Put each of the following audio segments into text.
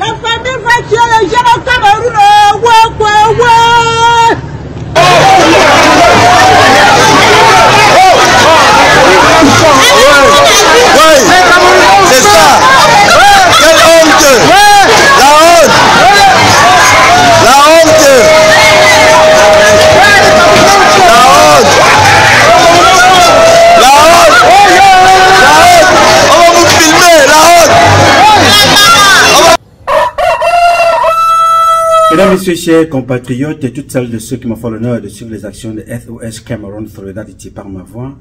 La famille va tuer les gens au Cameroun. Ouais. C'est ça. Quelle honte. La honte. La honte. La honte. On va vous filmer. La honte. Mesdames, Messieurs, chers compatriotes et toutes celles de ceux qui me font l'honneur de suivre les actions de SOS Cameroun Solidarity par ma voix,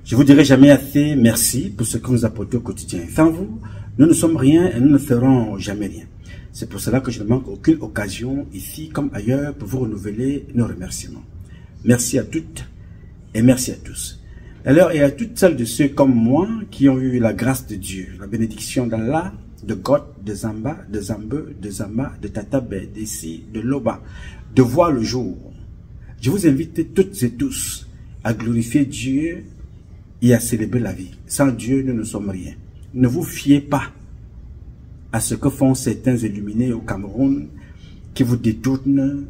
je vous dirai jamais assez merci pour ce que vous apportez au quotidien. Sans vous, nous ne sommes rien et nous ne ferons jamais rien. C'est pour cela que je ne manque aucune occasion, ici comme ailleurs, pour vous renouveler nos remerciements. Merci à toutes et merci à tous. Alors, et à toutes celles de ceux comme moi qui ont eu la grâce de Dieu, la bénédiction d'Allah, de God, de Zamba, de Zambe, de Zamba, de Tatabe, d'Essi, de Loba, de voir le jour. Je vous invite toutes et tous à glorifier Dieu et à célébrer la vie. Sans Dieu, nous ne sommes rien. Ne vous fiez pas à ce que font certains illuminés au Cameroun qui vous détournent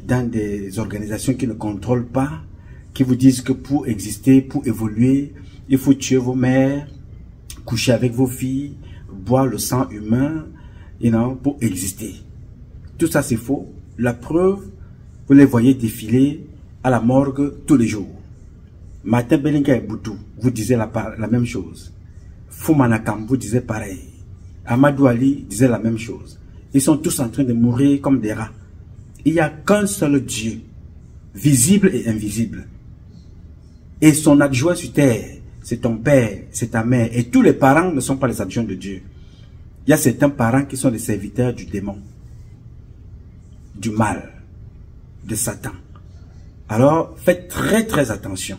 dans des organisations qui ne contrôlent pas, qui vous disent que pour exister, pour évoluer, il faut tuer vos mères, coucher avec vos filles, boire le sang humain, pour exister. Tout ça c'est faux. La preuve, vous les voyez défiler à la morgue tous les jours. Martin Belinga et Boutou vous disait la même chose. Foumanakam vous disait pareil. Amadou Ali disait la même chose. Ils sont tous en train de mourir comme des rats. Il n'y a qu'un seul Dieu, visible et invisible. Et son adjoint sur terre, c'est ton père, c'est ta mère. Et tous les parents ne sont pas les adjoints de Dieu. Il y a certains parents qui sont les serviteurs du démon, du mal, de Satan. Alors, faites très attention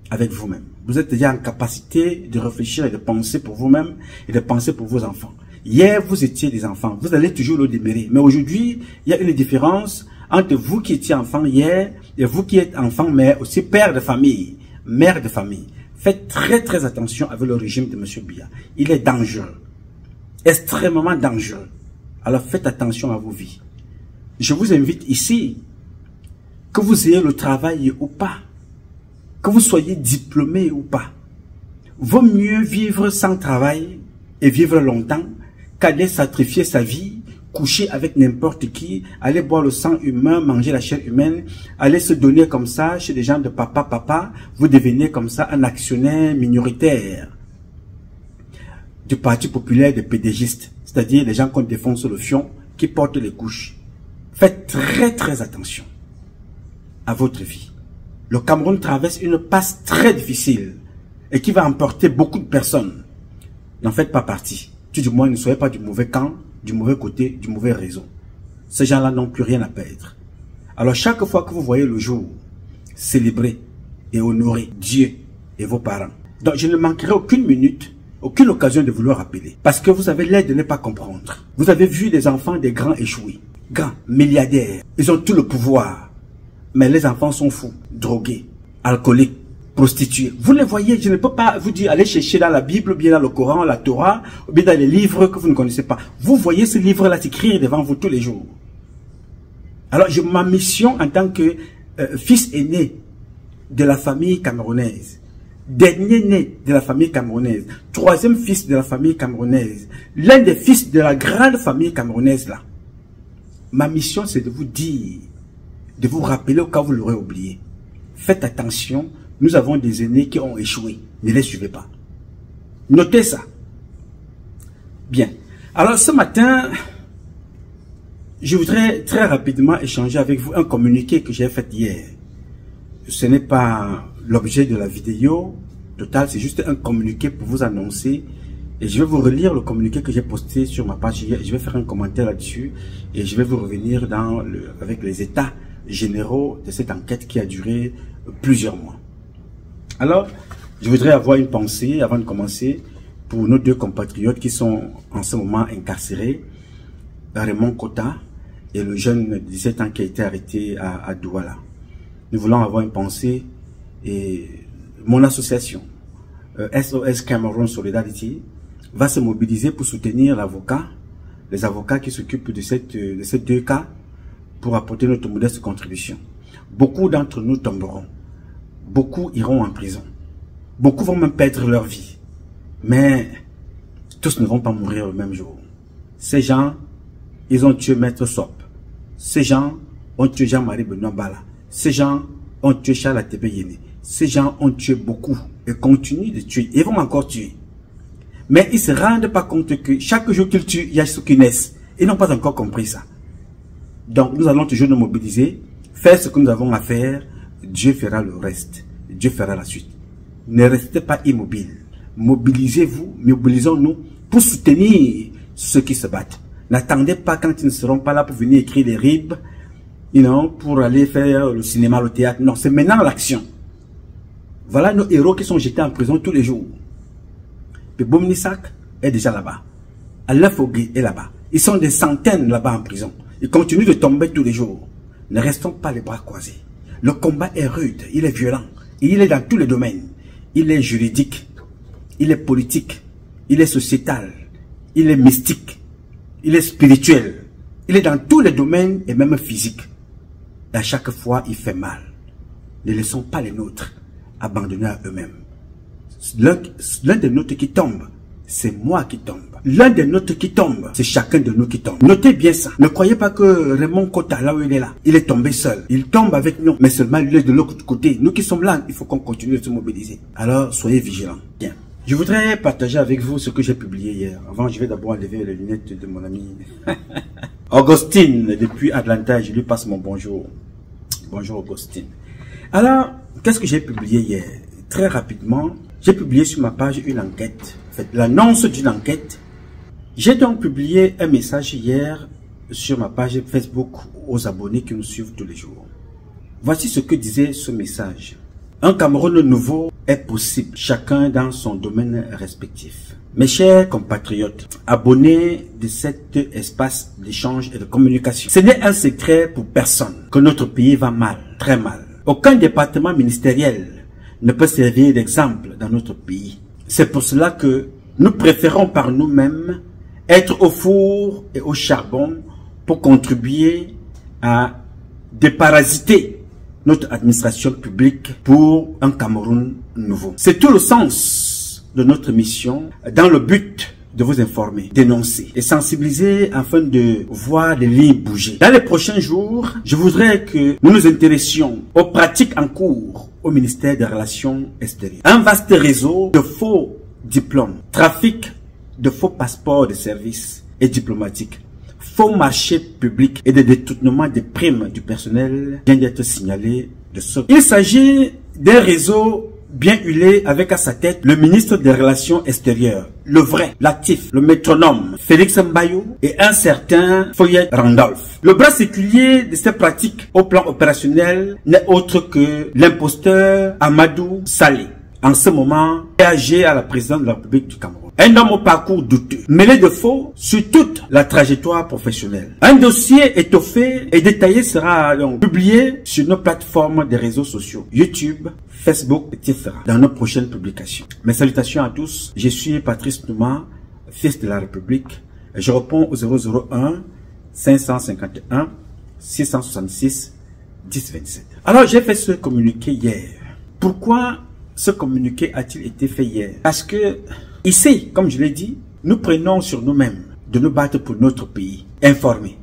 avec vous-même. Vous êtes déjà en capacité de réfléchir et de penser pour vous-même et de penser pour vos enfants. Hier, vous étiez des enfants. Vous allez toujours le démérer. Mais aujourd'hui, il y a une différence entre vous qui étiez enfant hier et vous qui êtes enfant, mais aussi père de famille, mère de famille. Faites très attention avec le régime de M. Biya. Il est dangereux. Extrêmement dangereux. Alors faites attention à vos vies. Je vous invite ici, que vous ayez le travail ou pas, que vous soyez diplômé ou pas, vaut mieux vivre sans travail et vivre longtemps qu'aller sacrifier sa vie, coucher avec n'importe qui, aller boire le sang humain, manger la chair humaine, aller se donner comme ça chez des gens de papa, vous devenez comme ça un actionnaire minoritaire du Parti populaire des pédégistes, c'est-à-dire les gens qu'on défonce le fion, qui portent les couches. Faites très attention à votre vie. Le Cameroun traverse une passe très difficile et qui va emporter beaucoup de personnes. N'en faites pas partie. Tout du moins, ne soyez pas du mauvais camp, du mauvais côté, du mauvais réseau. Ces gens-là n'ont plus rien à perdre. Alors chaque fois que vous voyez le jour, célébrez et honorez Dieu et vos parents. Donc je ne manquerai aucune minute, aucune occasion de vous le rappeler. Parce que vous avez l'air de ne pas comprendre. Vous avez vu des enfants des grands échouer. Grands, milliardaires. Ils ont tout le pouvoir. Mais les enfants sont fous, drogués, alcooliques, prostituées. Vous les voyez, je ne peux pas vous dire, allez chercher dans la Bible, ou bien dans le Coran, la Torah, ou bien dans les livres que vous ne connaissez pas. Vous voyez ce livre-là s'écrire devant vous tous les jours. Alors, ma mission en tant que fils aîné de la famille camerounaise, dernier né de la famille camerounaise, troisième fils de la famille camerounaise, l'un des fils de la grande famille camerounaise là, ma mission c'est de vous dire, de vous rappeler au cas où vous l'aurez oublié. Faites attention. Nous avons des aînés qui ont échoué. Ne les suivez pas. Notez ça. Bien. Alors ce matin, je voudrais très rapidement échanger avec vous un communiqué que j'ai fait hier. Ce n'est pas l'objet de la vidéo totale, c'est juste un communiqué pour vous annoncer. Et je vais vous relire le communiqué que j'ai posté sur ma page hier. Je vais faire un commentaire là-dessus et je vais vous revenir avec les états généraux de cette enquête qui a duré plusieurs mois. Alors, je voudrais avoir une pensée avant de commencer pour nos deux compatriotes qui sont en ce moment incarcérés, Raymond Kota et le jeune de 17 ans qui a été arrêté à Douala. Nous voulons avoir une pensée et mon association SOS Cameroun Solidarity va se mobiliser pour soutenir l'avocat les avocats qui s'occupent de ces deux cas pour apporter notre modeste contribution. Beaucoup d'entre nous tomberont. Beaucoup iront en prison. Beaucoup vont même perdre leur vie. Mais tous ne vont pas mourir le même jour. Ces gens, ils ont tué Maître Sop. Ces gens ont tué Jean-Marie Benoît Bala. Ces gens ont tué Charles Atebe Yene. Ces gens ont tué beaucoup et continuent de tuer. Ils vont encore tuer. Mais ils ne se rendent pas compte que chaque jour qu'ils tuent, il y a ceux qui naissent. Ils n'ont pas encore compris ça. Donc nous allons toujours nous mobiliser, faire ce que nous avons à faire. Dieu fera le reste. Dieu fera la suite. Ne restez pas immobiles. Mobilisez-vous, mobilisons-nous pour soutenir ceux qui se battent. N'attendez pas quand ils ne seront pas là pour venir écrire des ribes, pour aller faire le cinéma, le théâtre. Non, c'est maintenant l'action. Voilà nos héros qui sont jetés en prison tous les jours. Peboum Nissak est déjà là-bas. Allah Fogui est là-bas. Ils sont des centaines là-bas en prison. Ils continuent de tomber tous les jours. Ne restons pas les bras croisés. Le combat est rude, il est violent. Et il est dans tous les domaines. Il est juridique, il est politique, il est sociétal, il est mystique, il est spirituel. Il est dans tous les domaines et même physique. Et à chaque fois, il fait mal. Ne laissons pas les nôtres abandonnés à eux-mêmes. L'un des nôtres qui tombe, c'est moi qui tombe. L'un des nôtres qui tombe, c'est chacun de nous qui tombe. Notez bien ça. Ne croyez pas que Raymond Kota, là où il est là, il est tombé seul. Il tombe avec nous, mais seulement il est de l'autre côté. Nous qui sommes là, il faut qu'on continue de se mobiliser. Alors, soyez vigilants. Bien. Je voudrais partager avec vous ce que j'ai publié hier. Avant, je vais d'abord enlever les lunettes de mon ami Augustine, depuis Atlanta. Je lui passe mon bonjour. Bonjour Augustine. Alors, qu'est-ce que j'ai publié hier? Très rapidement, j'ai publié sur ma page une enquête. En fait, l'annonce d'une enquête. J'ai donc publié un message hier sur ma page Facebook aux abonnés qui nous suivent tous les jours. Voici ce que disait ce message. Un Cameroun nouveau est possible, chacun dans son domaine respectif. Mes chers compatriotes, abonnés de cet espace d'échange et de communication, ce n'est un secret pour personne que notre pays va mal, très mal. Aucun département ministériel ne peut servir d'exemple dans notre pays. C'est pour cela que nous préférons par nous-mêmes être au four et au charbon pour contribuer à déparasiter notre administration publique pour un Cameroun nouveau. C'est tout le sens de notre mission dans le but de vous informer, dénoncer et sensibiliser afin de voir les lignes bouger. Dans les prochains jours, je voudrais que nous nous intéressions aux pratiques en cours au ministère des Relations extérieures. Un vaste réseau de faux diplômes, trafic de faux passeports de services et diplomatiques, faux marchés publics et de détournement des primes du personnel vient d'être signalé de ce. Il s'agit d'un réseau bien huilé avec à sa tête le ministre des Relations extérieures, le vrai, l'actif, le métronome, Félix Mbayou et un certain Foyet Randolph. Le bras séculier de ces pratiques au plan opérationnel n'est autre que l'imposteur Amadou Saleh, en ce moment âgé à la présidence de la République du Cameroun. Un homme au parcours douteux, mêlé de faux sur toute la trajectoire professionnelle. Un dossier étoffé et détaillé sera donc publié sur nos plateformes des réseaux sociaux, YouTube, Facebook, etc. dans nos prochaines publications. Mes salutations à tous. Je suis Patrice Nouma, fils de la République. Je réponds au 001 551 666 1027. Alors j'ai fait ce communiqué hier. Pourquoi ce communiqué a-t-il été fait hier? Parce que ici, comme je l'ai dit, nous prenons sur nous-mêmes de nous battre pour notre pays, informer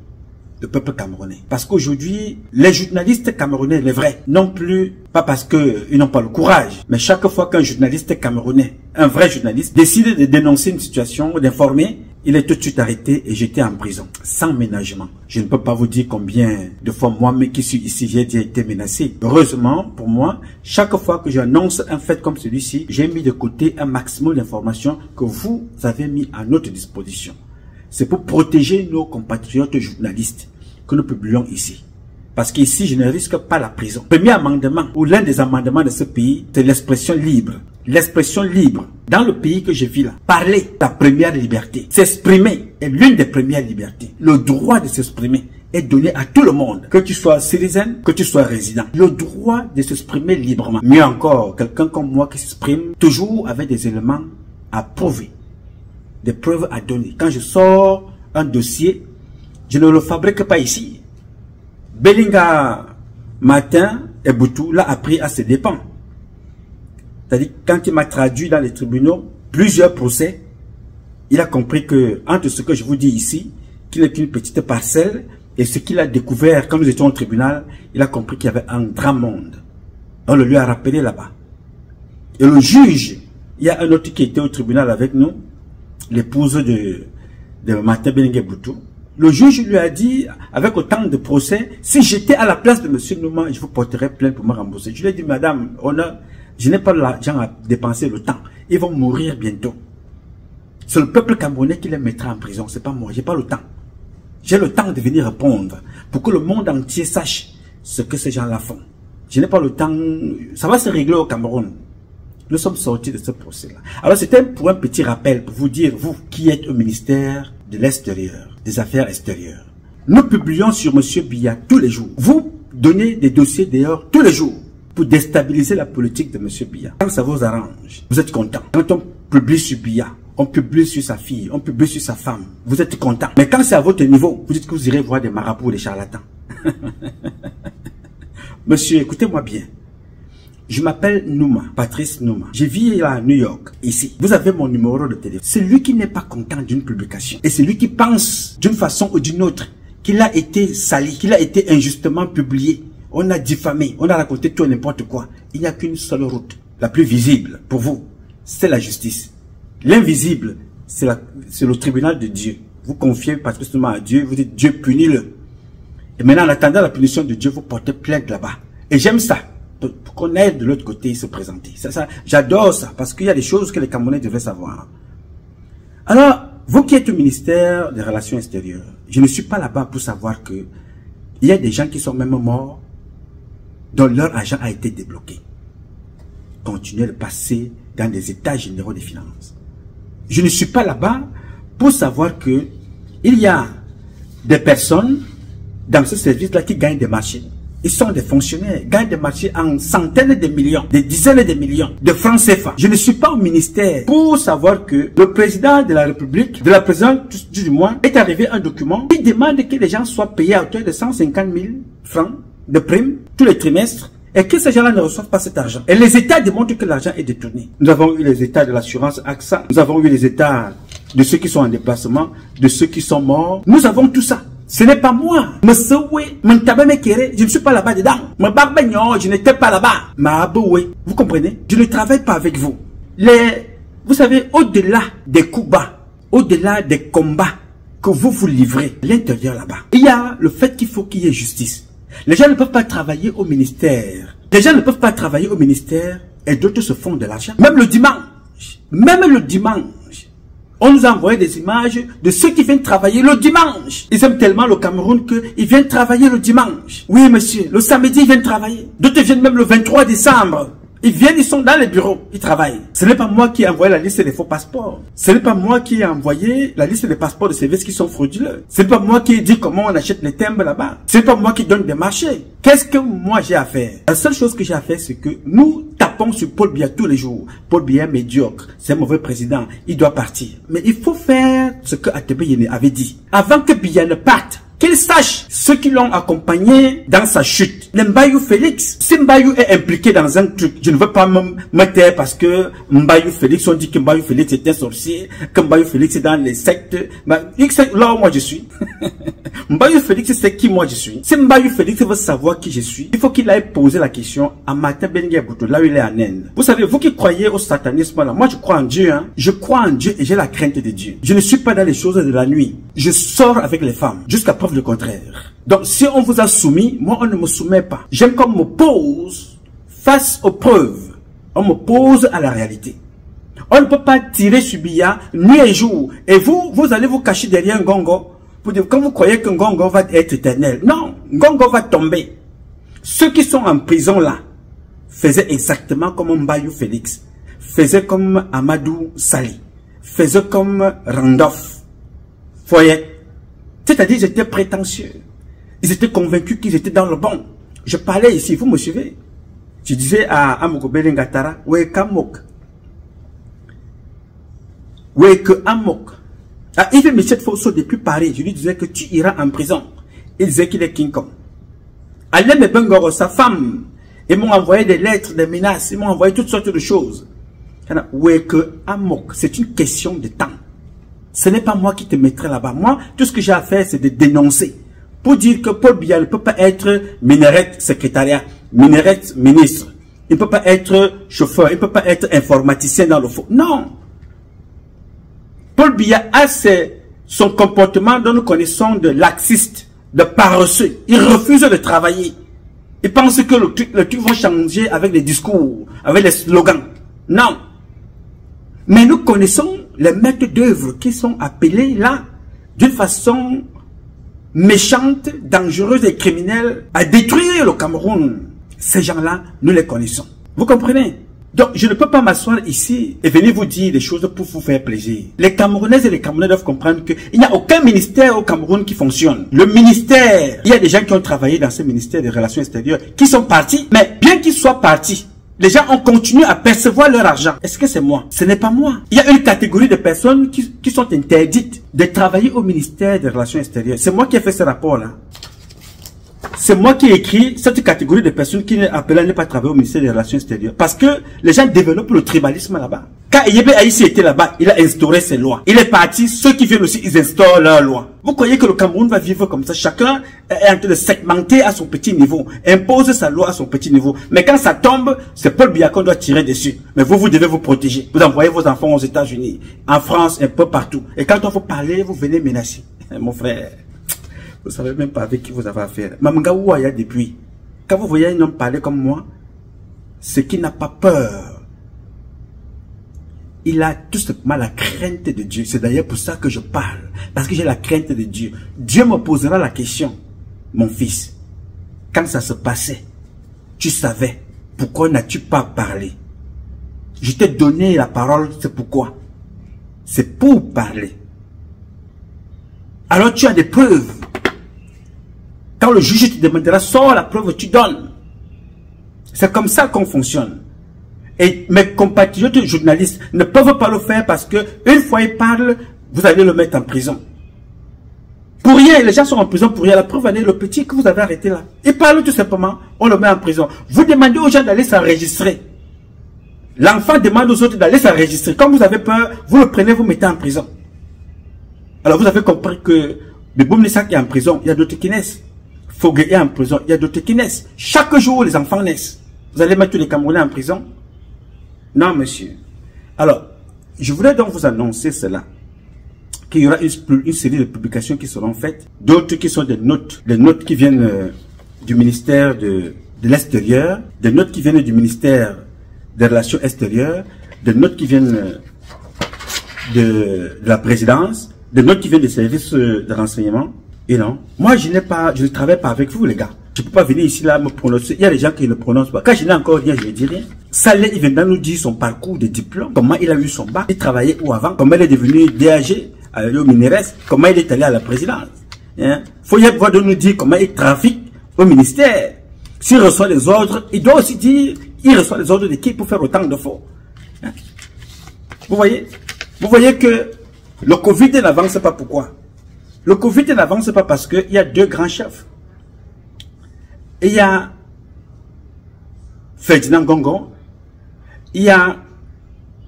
le peuple camerounais. Parce qu'aujourd'hui, les journalistes camerounais, les vrais, non plus, pas parce qu'ils n'ont pas le courage, mais chaque fois qu'un journaliste camerounais, un vrai journaliste, décide de dénoncer une situation, d'informer, il est tout de suite arrêté et jeté en prison, sans ménagement. Je ne peux pas vous dire combien de fois moi-même qui suis ici, j'ai été menacé. Heureusement, pour moi, chaque fois que j'annonce un fait comme celui-ci, j'ai mis de côté un maximum d'informations que vous avez mis à notre disposition. C'est pour protéger nos compatriotes journalistes que nous publions ici. Parce qu'ici, je ne risque pas la prison. Premier amendement, ou l'un des amendements de ce pays, c'est l'expression libre. L'expression libre, dans le pays que je vis là, parler, la première liberté. S'exprimer est l'une des premières libertés. Le droit de s'exprimer est donné à tout le monde, que tu sois citoyen, que tu sois résident. Le droit de s'exprimer librement. Mieux encore, quelqu'un comme moi qui s'exprime toujours avec des éléments à prouver, des preuves à donner. Quand je sors un dossier, je ne le fabrique pas ici. Belinga Matin et Boutou l'a appris à ses dépens. C'est-à-dire, quand il m'a traduit dans les tribunaux, plusieurs procès, il a compris que, entre ce que je vous dis ici, qu'il n'est qu'une petite parcelle, et ce qu'il a découvert quand nous étions au tribunal, il a compris qu'il y avait un grand monde. On le lui a rappelé là-bas. Et le juge, il y a un autre qui était au tribunal avec nous, l'épouse de Martin Belinga Boutou. Le juge lui a dit, avec autant de procès, si j'étais à la place de M. Nouma, je vous porterais plainte pour me rembourser. Je lui ai dit, madame, je n'ai pas l'argent à dépenser, le temps. Ils vont mourir bientôt. C'est le peuple camerounais qui les mettra en prison, c'est pas moi, j'ai pas le temps. J'ai le temps de venir répondre pour que le monde entier sache ce que ces gens-là font. Je n'ai pas le temps, ça va se régler au Cameroun. Nous sommes sortis de ce procès-là. Alors c'était pour un petit rappel, pour vous dire, vous qui êtes au ministère de l'extérieur, des affaires extérieures. Nous publions sur M. Biya tous les jours. Vous donnez des dossiers d'ailleurs tous les jours pour déstabiliser la politique de M. Biya. Quand ça vous arrange, vous êtes content. Quand on publie sur Biya, on publie sur sa fille, on publie sur sa femme, vous êtes content. Mais quand c'est à votre niveau, vous dites que vous irez voir des marabouts ou des charlatans. Monsieur, écoutez-moi bien. Je m'appelle Nouma, Patrice Nouma. Je vis à New York, ici. Vous avez mon numéro de téléphone. Celui qui n'est pas content d'une publication et celui qui pense d'une façon ou d'une autre qu'il a été sali, qu'il a été injustement publié, on a diffamé, on a raconté tout et n'importe quoi. Il n'y a qu'une seule route, la plus visible pour vous, c'est la justice. L'invisible, c'est le tribunal de Dieu. Vous confiez patriotement à Dieu, vous dites Dieu punit-le. Et maintenant, en attendant la punition de Dieu, vous portez plainte là-bas. Et j'aime ça. Pour qu'on aille de l'autre côté se présenter. J'adore ça, parce qu'il y a des choses que les Camerounais devraient savoir. Alors, vous qui êtes au ministère des Relations extérieures, je ne suis pas là-bas pour savoir que il y a des gens qui sont même morts, dont leur argent a été débloqué. Continuez de passer dans des états généraux des finances. Je ne suis pas là-bas pour savoir que il y a des personnes dans ce service-là qui gagnent des marchés. Ils sont des fonctionnaires, gagnent des marchés en centaines de millions, des dizaines de millions de francs CFA. Je ne suis pas au ministère pour savoir que le président de la République, de la présidente du moins, est arrivé un document qui demande que les gens soient payés à hauteur de 150 000 francs de primes tous les trimestres et que ces gens-là ne reçoivent pas cet argent. Et les États démontrent que l'argent est détourné. Nous avons eu les États de l'assurance AXA, nous avons eu les États de ceux qui sont en déplacement, de ceux qui sont morts. Nous avons tout ça. Ce n'est pas moi. Je ne suis pas là-bas dedans. Je n'étais pas là-bas. Vous comprenez? Je ne travaille pas avec vous. Vous savez, au-delà des coups bas, au-delà des combats que vous livrez à l'intérieur là-bas, il y a le fait qu'il faut qu'il y ait justice. Les gens ne peuvent pas travailler au ministère. Les gens ne peuvent pas travailler au ministère et d'autres se font de l'argent. Même le dimanche, on nous a envoyé des images de ceux qui viennent travailler le dimanche. Ils aiment tellement le Cameroun qu'ils viennent travailler le dimanche. Oui, monsieur, le samedi, ils viennent travailler. D'autres viennent même le 23 décembre. Ils viennent, ils sont dans les bureaux, ils travaillent. Ce n'est pas moi qui ai envoyé la liste des faux passeports. Ce n'est pas moi qui ai envoyé la liste des passeports de services qui sont frauduleux. Ce n'est pas moi qui ai dit comment on achète les timbres là-bas. Ce n'est pas moi qui donne des marchés. Qu'est-ce que moi j'ai à faire? La seule chose que j'ai à faire, c'est que nous tapons sur Paul Biya tous les jours. Paul Biya est médiocre, c'est un mauvais président, il doit partir. Mais il faut faire ce que Atebe Yene avait dit. Avant que Biya ne parte, qu'il sache ceux qui l'ont accompagné dans sa chute. Mbayou Félix, si Mbayou est impliqué dans un truc, je ne veux pas me taire parce que Mbayou Félix, on dit que Mbayou Félix est un sorcier, que Mbayou Félix est dans les sectes. Là où moi je suis. Mbayou Félix, c'est qui moi je suis. Si Mbayou Félix veut savoir qui je suis, il faut qu'il aille poser la question à Martin Belinga Boutou, là où il est en Inde. Vous savez, vous qui croyez au satanisme là, moi je crois en Dieu, hein. Je crois en Dieu et j'ai la crainte de Dieu. Je ne suis pas dans les choses de la nuit. Je sors avec les femmes, jusqu'à preuve le contraire. Donc si on vous a soumis, moi on ne me soumet pas. J'aime qu'on me pose face aux preuves. On me pose à la réalité. On ne peut pas tirer sur Biya nuit et jour. Et vous allez vous cacher derrière un gongo. Pour dire, quand vous croyez qu'un gongo va être éternel. Non, gongo va tomber. Ceux qui sont en prison là, faisaient exactement comme Mbayou Félix. Faisaient comme Amadou Sali. Faisaient comme Randolph. Voyez. C'est-à-dire, ils étaient prétentieux. Ils étaient convaincus qu'ils étaient dans le bon. Je parlais ici, vous me suivez? Je disais à Amoko Belingatara, Weke Amok. Weke Amok. À Yves Michel Fosso, depuis Paris, je lui disais que tu iras en prison. Il disait qu'il est King Kong. Alain Bengoro, sa femme, ils m'ont envoyé des lettres, des menaces, ils m'ont envoyé toutes sortes de choses. C'est une question de temps. Ce n'est pas moi qui te mettrai là-bas. Moi, tout ce que j'ai à faire, c'est de dénoncer. Pour dire que Paul Biya ne peut pas être Minérette secrétariat, Minérette ministre. Il ne peut pas être chauffeur, il ne peut pas être informaticien dans le fond. Non. Paul Biya a son comportement dont nous connaissons de laxiste, de paresseux. Il refuse de travailler. Il pense que le truc va changer avec les discours, avec les slogans. Non. Mais nous connaissons les maîtres d'œuvre qui sont appelés là, d'une façon méchante, dangereuse et criminelle, à détruire le Cameroun. Ces gens-là, nous les connaissons. Vous comprenez? Donc, je ne peux pas m'asseoir ici et venir vous dire des choses pour vous faire plaisir. Les Camerounaises et les Camerounais doivent comprendre qu'il n'y a aucun ministère au Cameroun qui fonctionne. Le ministère, il y a des gens qui ont travaillé dans ce ministère des Relations extérieures, qui sont partis, mais bien qu'ils soient partis, les gens ont continué à percevoir leur argent. Est-ce que c'est moi? Ce n'est pas moi. Il y a une catégorie de personnes qui sont interdites de travailler au ministère des Relations extérieures. C'est moi qui ai fait ce rapport-là. C'est moi qui ai écrit cette catégorie de personnes qui est appelée à ne pas travailler au ministère des Relations extérieures. Parce que les gens développent le tribalisme là-bas. Quand Yebe Aïssi était là-bas, il a instauré ses lois. Il est parti, ceux qui viennent aussi, ils instaurent leurs lois. Vous croyez que le Cameroun va vivre comme ça? Chacun est en train de segmenter à son petit niveau, impose sa loi à son petit niveau. Mais quand ça tombe, c'est Paul Biya qu'on doit tirer dessus. Mais vous devez vous protéger. Vous envoyez vos enfants aux États-Unis, en France, un peu partout. Et quand on vous parler, vous venez menacer. Mon frère, vous savez même pas avec qui vous avez affaire. Mamanga Ouaya depuis. Quand vous voyez un homme parler comme moi, c'est qu'il n'a pas peur. Il a tout simplement la crainte de Dieu. C'est d'ailleurs pour ça que je parle. Parce que j'ai la crainte de Dieu. Dieu me posera la question. Mon fils, quand ça se passait, tu savais. Pourquoi n'as-tu pas parlé? Je t'ai donné la parole, c'est pourquoi? C'est pour parler. Alors tu as des preuves. Quand le juge te demandera, sors la preuve, tu donnes. C'est comme ça qu'on fonctionne. Et mes compatriotes journalistes ne peuvent pas le faire parce que une fois ils parlent, vous allez le mettre en prison. Pour rien, les gens sont en prison pour rien. La preuve, est le petit que vous avez arrêté là. Il parle tout simplement, on le met en prison. Vous demandez aux gens d'aller s'enregistrer. L'enfant demande aux autres d'aller s'enregistrer. Quand vous avez peur, vous le prenez, vous mettez en prison. Alors vous avez compris que Beboum Nissak est en prison, il y a d'autres qui naissent. Fogué est en prison, il y a d'autres qui naissent. Chaque jour, les enfants naissent. Vous allez mettre tous les Camerounais en prison? Non, monsieur. Alors, je voudrais donc vous annoncer cela. Qu'il y aura une série de publications qui seront faites. D'autres qui sont des notes qui viennent du ministère de l'extérieur, des notes qui viennent du ministère des Relations extérieures, des notes qui viennent de la présidence, des notes qui viennent des services de renseignement. Et non, moi je ne travaille pas avec vous les gars. Je ne peux pas venir ici là me prononcer. Il y a des gens qui ne prononcent pas. Quand je n'ai encore rien, je ne dis rien. Saleh, il viendra nous dire son parcours de diplôme, comment il a eu son bac, il travaillait où avant, comment il est devenu DAG au Minérès, comment il est allé à la présidence. Hein? Faut y avoir de nous dire comment il trafique au ministère. S'il reçoit les ordres, il doit aussi dire, il reçoit les ordres de qui pour faire autant de faux. Hein? Vous voyez que le Covid n'avance pas pourquoi? Le Covid n'avance pas parce qu'il y a deux grands chefs. Il y a Ferdinand Gongo, il y a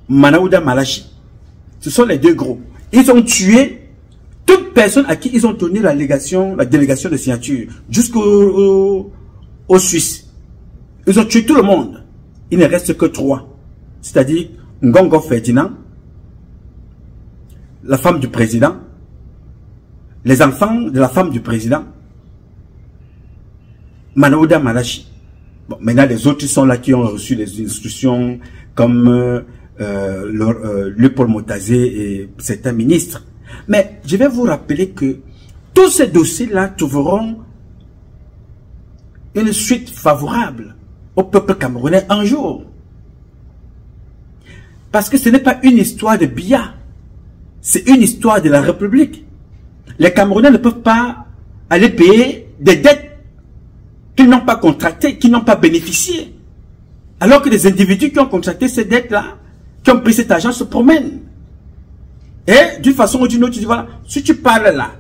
Manaouda Malachi. Ce sont les deux gros. Ils ont tué toute personne à qui ils ont donné la délégation de signature, jusqu'aux Suisses. Ils ont tué tout le monde. Il ne reste que 3. C'est-à-dire Ngongo Ferdinand, la femme du président, les enfants de la femme du président, Manaouda Malachi. Bon, maintenant, les autres sont là qui ont reçu les instructions comme Paul Motazé et certains ministres. Mais je vais vous rappeler que tous ces dossiers-là trouveront une suite favorable au peuple camerounais un jour. Parce que ce n'est pas une histoire de Biya, c'est une histoire de la République. Les Camerounais ne peuvent pas aller payer des dettes qu'ils n'ont pas contractées, qui n'ont pas bénéficié. Alors que les individus qui ont contracté ces dettes-là, qui ont pris cet argent, se promènent. Et d'une façon ou d'une autre, tu dis voilà, si tu parles là,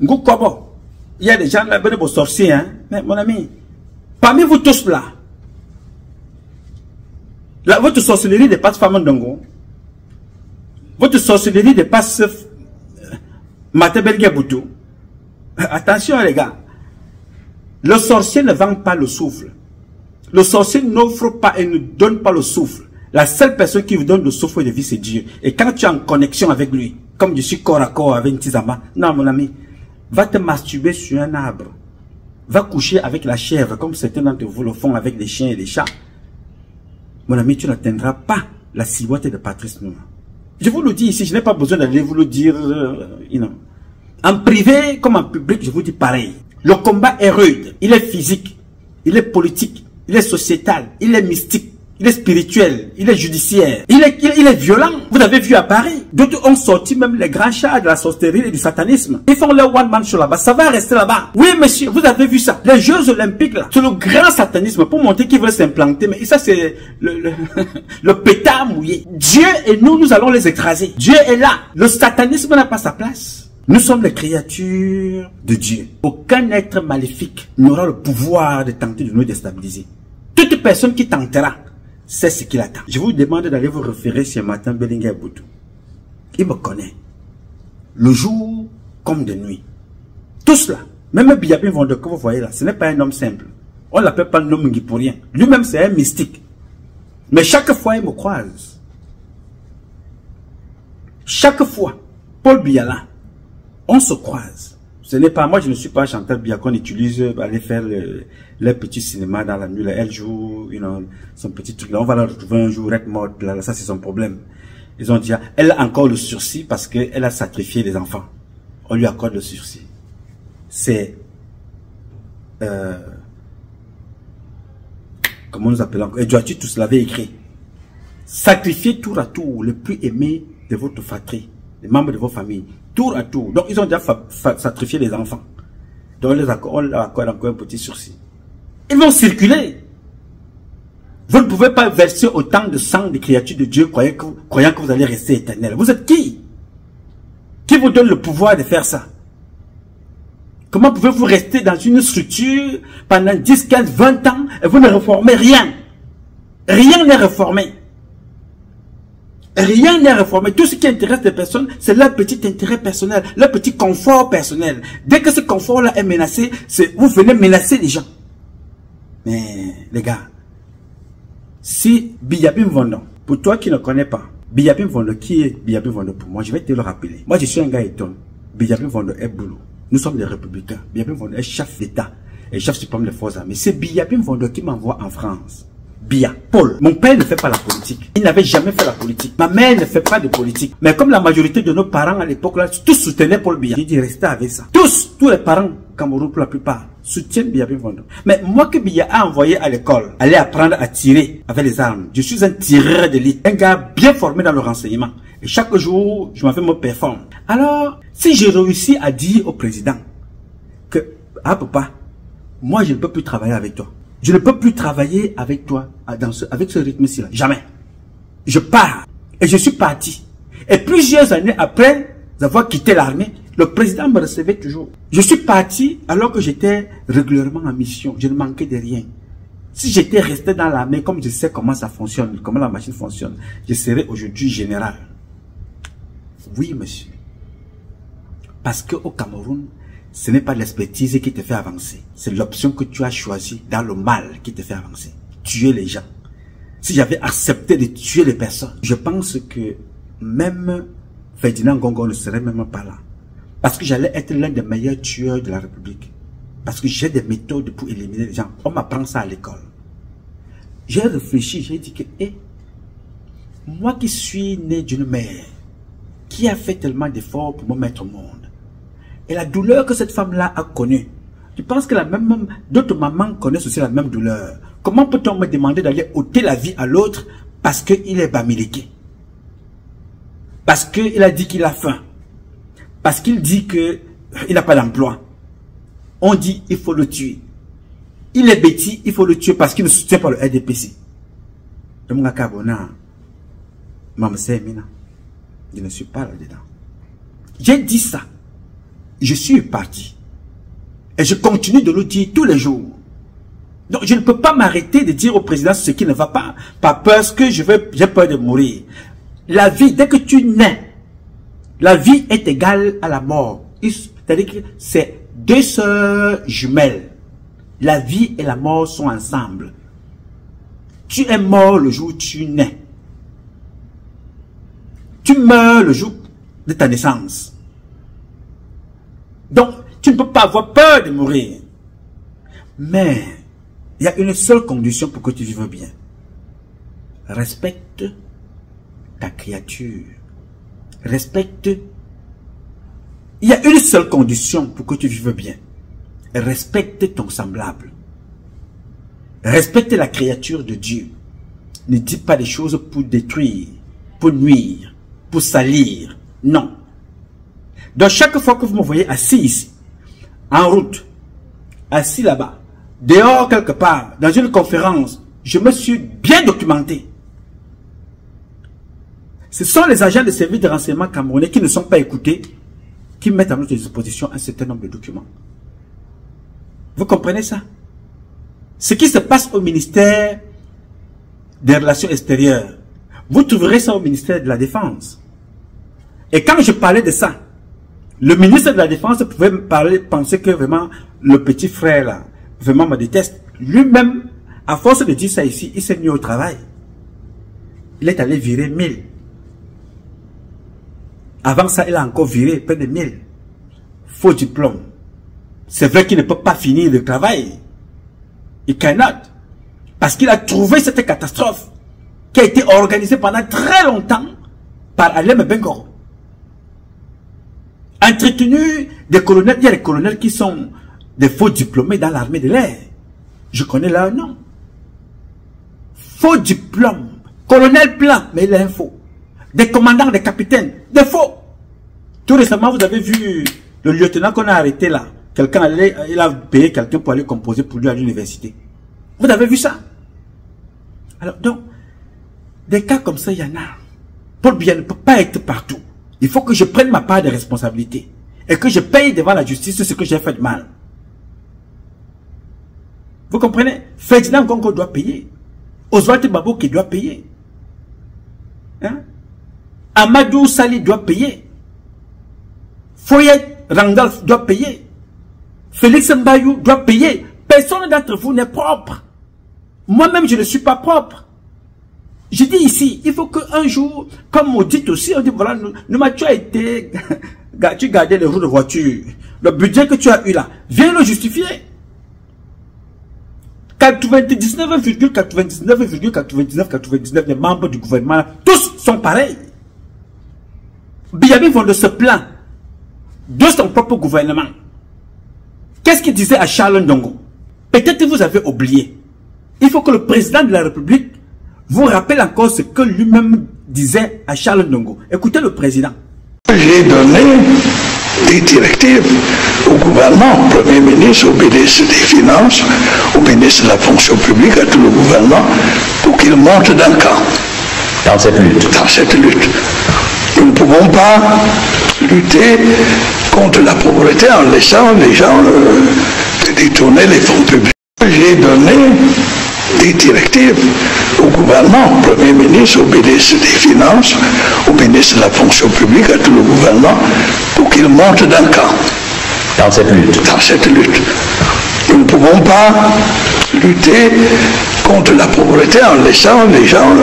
il y a des gens là, des sorciers, hein. Mais mon ami, parmi vous tous là, votre sorcellerie dépasse Famandongo. Votre sorcellerie dépasse Matebelge Boutou. Attention les gars. Le sorcier ne vend pas le souffle. Le sorcier n'offre pas et ne donne pas le souffle. La seule personne qui vous donne le souffle de vie, c'est Dieu. Et quand tu es en connexion avec lui, comme je suis corps à corps avec Ntizama, non mon ami, va te masturber sur un arbre. Va coucher avec la chèvre, comme certains d'entre vous le font avec les chiens et les chats. Mon ami, tu n'atteindras pas la silhouette de Patrice Nouma. Je vous le dis ici, je n'ai pas besoin d'aller vous le dire. En privé comme en public, je vous dis pareil. Le combat est rude, il est physique, il est politique, il est sociétal, il est mystique, il est spirituel, il est judiciaire, il est violent. Vous avez vu à Paris, d'autres ont sorti même les grands chats de la sorcellerie et du satanisme. Ils font leur one man show là-bas, ça va rester là-bas. Oui monsieur, vous avez vu ça. Les Jeux Olympiques là, c'est le grand satanisme pour montrer qu'ils veulent s'implanter. Mais ça c'est le pétard mouillé. Dieu et nous allons les écraser. Dieu est là. Le satanisme n'a pas sa place. Nous sommes les créatures de Dieu. Aucun être maléfique n'aura le pouvoir de tenter de nous déstabiliser. Toute personne qui tentera, c'est ce qu'il attend. Je vous demande d'aller vous référer chez Martin Bellinger Boutou. Il me connaît. Le jour comme de nuit. Tout cela. Même Biyabin Vondo que vous voyez là, ce n'est pas un homme simple. On ne l'appelle pas un homme pour rien. Lui-même c'est un mystique. Mais chaque fois il me croise. Chaque fois, Paul Biya, on se croise. Ce n'est pas moi, je ne suis pas Chantal Biya qu'on utilise pour aller faire les petits cinémas dans la nuit. Là. Elle joue son petit truc là. On va la retrouver un jour, être morte. Là, ça, c'est son problème. Ils ont dit, elle a encore le sursis parce qu'elle a sacrifié les enfants. On lui accorde le sursis. C'est... comment nous appelons? Et dois-tu tous l'avez écrit. Sacrifier tour à tour le plus aimé de votre fratrie, les membres de vos familles. Tour à tour. Donc, ils ont déjà sacrifié les enfants. Donc, on leur accorde encore un petit sursis. Ils vont circuler. Vous ne pouvez pas verser autant de sang des créatures de Dieu croyant que vous allez rester éternel. Vous êtes qui? Qui vous donne le pouvoir de faire ça? Comment pouvez-vous rester dans une structure pendant 10, 15, 20 ans et vous ne réformez rien? Rien n'est réformé. Rien n'est réformé. Tout ce qui intéresse les personnes, c'est leur petit intérêt personnel, leur petit confort personnel. Dès que ce confort-là est menacé, vous venez menacer les gens. Mais les gars, si Biyabin Vondo, pour toi qui ne connais pas, Biyabin Vondo, qui est Biyabin Vondo pour moi, je vais te le rappeler. Moi, je suis un gars étonné. Biyabin Vondo est boulot. Nous sommes des républicains. Biyabin Vondo est chef d'État et chef suprême des forces armées. C'est Biyabin Vondo qui m'envoie en France. Biya, Paul, mon père ne fait pas la politique. Il n'avait jamais fait la politique. Ma mère ne fait pas de politique. Mais comme la majorité de nos parents à l'époque là, tous soutenaient Paul Biya. J'ai dit restez avec ça. Tous les parents Cameroun pour la plupart soutiennent Biyabin Vondo. Mais moi que Biya a envoyé à l'école, aller apprendre à tirer avec les armes. Je suis un tireur d'élite, un gars bien formé dans le renseignement. Et chaque jour, je m'en fais me performe. Alors, si j'ai réussi à dire au président que, ah papa, moi je ne peux plus travailler avec toi. Je ne peux plus travailler avec toi avec ce rythme-ci. Jamais. Je pars. Et je suis parti. Et plusieurs années après avoir quitté l'armée, le président me recevait toujours. Je suis parti alors que j'étais régulièrement en mission. Je ne manquais de rien. Si j'étais resté dans l'armée, comme je sais comment ça fonctionne, comment la machine fonctionne, je serais aujourd'hui général. Oui, monsieur. Parce qu'au Cameroun, ce n'est pas l'expertise qui te fait avancer. C'est l'option que tu as choisie dans le mal qui te fait avancer. Tuer les gens. Si j'avais accepté de tuer les personnes, je pense que même Ferdinand Gongo ne serait même pas là. Parce que j'allais être l'un des meilleurs tueurs de la République. Parce que j'ai des méthodes pour éliminer les gens. On m'apprend ça à l'école. J'ai réfléchi, j'ai dit que, moi qui suis né d'une mère, qui a fait tellement d'efforts pour me mettre au monde, et la douleur que cette femme-là a connue, je pense que d'autres mamans connaissent aussi la même douleur. Comment peut-on me demander d'aller ôter la vie à l'autre parce qu'il est bamiliqué? Parce qu'il a dit qu'il a faim? Parce qu'il dit qu'il n'a pas d'emploi? On dit il faut le tuer. Il est bêtis, il faut le tuer parce qu'il ne soutient pas le RDPC. Je ne suis pas là-dedans. J'ai dit ça. Je suis parti. Et je continue de le dire tous les jours. Donc je ne peux pas m'arrêter de dire au président ce qui ne va pas. Pas parce que j'ai peur de mourir. La vie, dès que tu nais, la vie est égale à la mort. C'est-à-dire que c'est deux sœurs jumelles. La vie et la mort sont ensemble. Tu es mort le jour où tu nais. Tu meurs le jour de ta naissance. Donc, tu ne peux pas avoir peur de mourir. Mais, il y a une seule condition pour que tu vives bien. Respecte ta créature. Respecte. Il y a une seule condition pour que tu vives bien. Respecte ton semblable. Respecte la créature de Dieu. Ne dis pas des choses pour détruire, pour nuire, pour salir. Non. Donc chaque fois que vous me voyez assis ici, en route, assis là-bas, dehors quelque part, dans une conférence, je me suis bien documenté. Ce sont les agents de service de renseignement camerounais qui ne sont pas écoutés, qui mettent à notre disposition un certain nombre de documents. Vous comprenez ça? Ce qui se passe au ministère des Relations extérieures, vous trouverez ça au ministère de la Défense. Et quand je parlais de ça, le ministre de la Défense pouvait me parler, penser que vraiment le petit frère là, vraiment me déteste. Lui-même, à force de dire ça ici, il s'est mis au travail. Il est allé virer 1000. Avant ça, il a encore viré près de 1000. Faux diplôme. C'est vrai qu'il ne peut pas finir le travail. Il cannot. Parce qu'il a trouvé cette catastrophe qui a été organisée pendant très longtemps par Alem Bengor. Entretenu des colonels, il y a des colonels qui sont des faux diplômés dans l'armée de l'air. Je connais leur nom. Faux diplôme. Colonel plein, mais il est un faux. Des commandants, des capitaines, des faux. Tout récemment, vous avez vu le lieutenant qu'on a arrêté là. Quelqu'un allait, il a payé quelqu'un pour aller composer pour lui à l'université. Vous avez vu ça? Alors donc, des cas comme ça, il y en a. Paul Biya ne peut pas être partout. Il faut que je prenne ma part de responsabilité. Et que je paye devant la justice ce que j'ai fait de mal. Vous comprenez? Ferdinand Gongo doit payer. Oswald Babo qui doit payer. Hein? Amadou Sali doit payer. Foyet Randolph doit payer. Félix Mbayou doit payer. Personne d'entre vous n'est propre. Moi-même, je ne suis pas propre. Je dis ici, il faut qu'un jour, comme on dit aussi, on dit voilà, tu as été, tu gardais les roues de voiture. Le budget que tu as eu là, viens le justifier. 99,99,99 des membres du gouvernement, tous sont pareils. Biyabi vont de ce plan de son propre gouvernement. Qu'est-ce qu'il disait à Charles Ndongo? Peut-être que vous avez oublié. Il faut que le président de la République vous rappelle encore ce que lui-même disait à Charles Ndongo. Écoutez le président. J'ai donné des directives au gouvernement, au Premier ministre, au ministre des Finances, au ministre de la Fonction publique, à tout le gouvernement, pour qu'ils montent d'un camp. Dans cette lutte. Dans cette lutte. Nous ne pouvons pas lutter contre la pauvreté en laissant les gens détourner les fonds publics. J'ai donné des directives au gouvernement, au Premier ministre, au ministre des Finances, au ministre de la Fonction publique, à tout le gouvernement, pour qu'ils montent d'un camp. Dans cette lutte. Dans cette lutte. Nous ne pouvons pas lutter contre la pauvreté en laissant les gens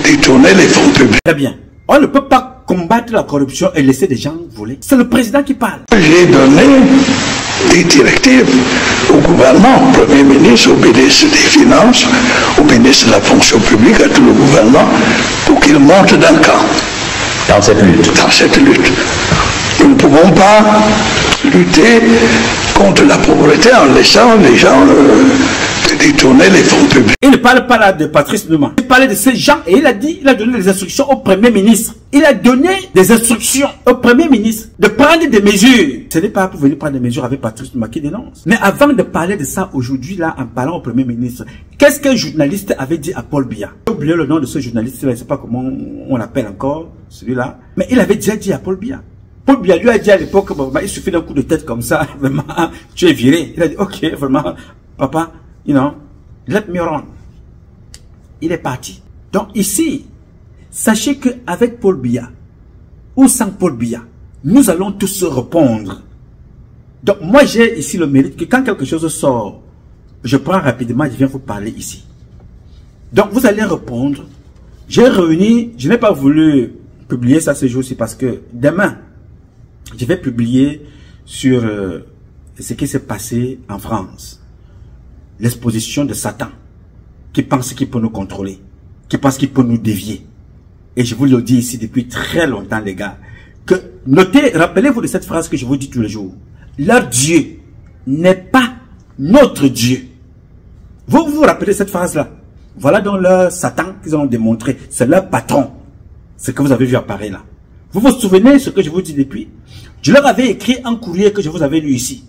détourner les fonds publics. Très bien. On ne peut pas combattre la corruption et laisser des gens voler. C'est le président qui parle. J'ai donné des directives au gouvernement, au Premier ministre, au ministre des Finances, au ministre de la Fonction publique, à tout le gouvernement, pour qu'ils montent d'un camp. Dans cette lutte. Dans cette lutte. Nous ne pouvons pas lutter contre la pauvreté en laissant les gens de détourner les fonds publics. Il ne parle pas là de Patrice Numa. Il parlait de ces gens et il a donné des instructions au Premier ministre. Il a donné des instructions au Premier ministre de prendre des mesures. Ce n'est pas pour venir prendre des mesures avec Patrice Numa qui dénonce. Mais avant de parler de ça aujourd'hui là, en parlant au Premier ministre, qu'est-ce qu'un journaliste avait dit à Paul Biya? J'ai oublié le nom de ce journaliste là, je ne sais pas comment on l'appelle encore, celui-là. Mais il avait déjà dit à Paul Biya. Paul Biya lui a dit à l'époque, il suffit d'un coup de tête comme ça, vraiment, tu es viré. Il a dit, ok, vraiment, papa, you know, let me run. Il est parti. Donc ici, sachez qu'avec Paul Biya, ou sans Paul Biya, nous allons tous répondre. Donc moi j'ai ici le mérite que quand quelque chose sort, je prends rapidement, je viens vous parler ici. Donc vous allez répondre. J'ai réuni, je n'ai pas voulu publier ça ce jour-ci parce que demain, je vais publier sur ce qui s'est passé en France. L'exposition de Satan, qui pense qu'il peut nous contrôler, qui pense qu'il peut nous dévier. Et je vous le dis ici depuis très longtemps, les gars, que notez, rappelez-vous de cette phrase que je vous dis tous les jours. Leur Dieu n'est pas notre Dieu. Vous vous rappelez cette phrase-là? Voilà donc leur Satan qu'ils ont démontré. C'est leur patron. Ce que vous avez vu apparaître là. Vous vous souvenez de ce que je vous dis depuis? Je leur avais écrit un courrier que je vous avais lu ici,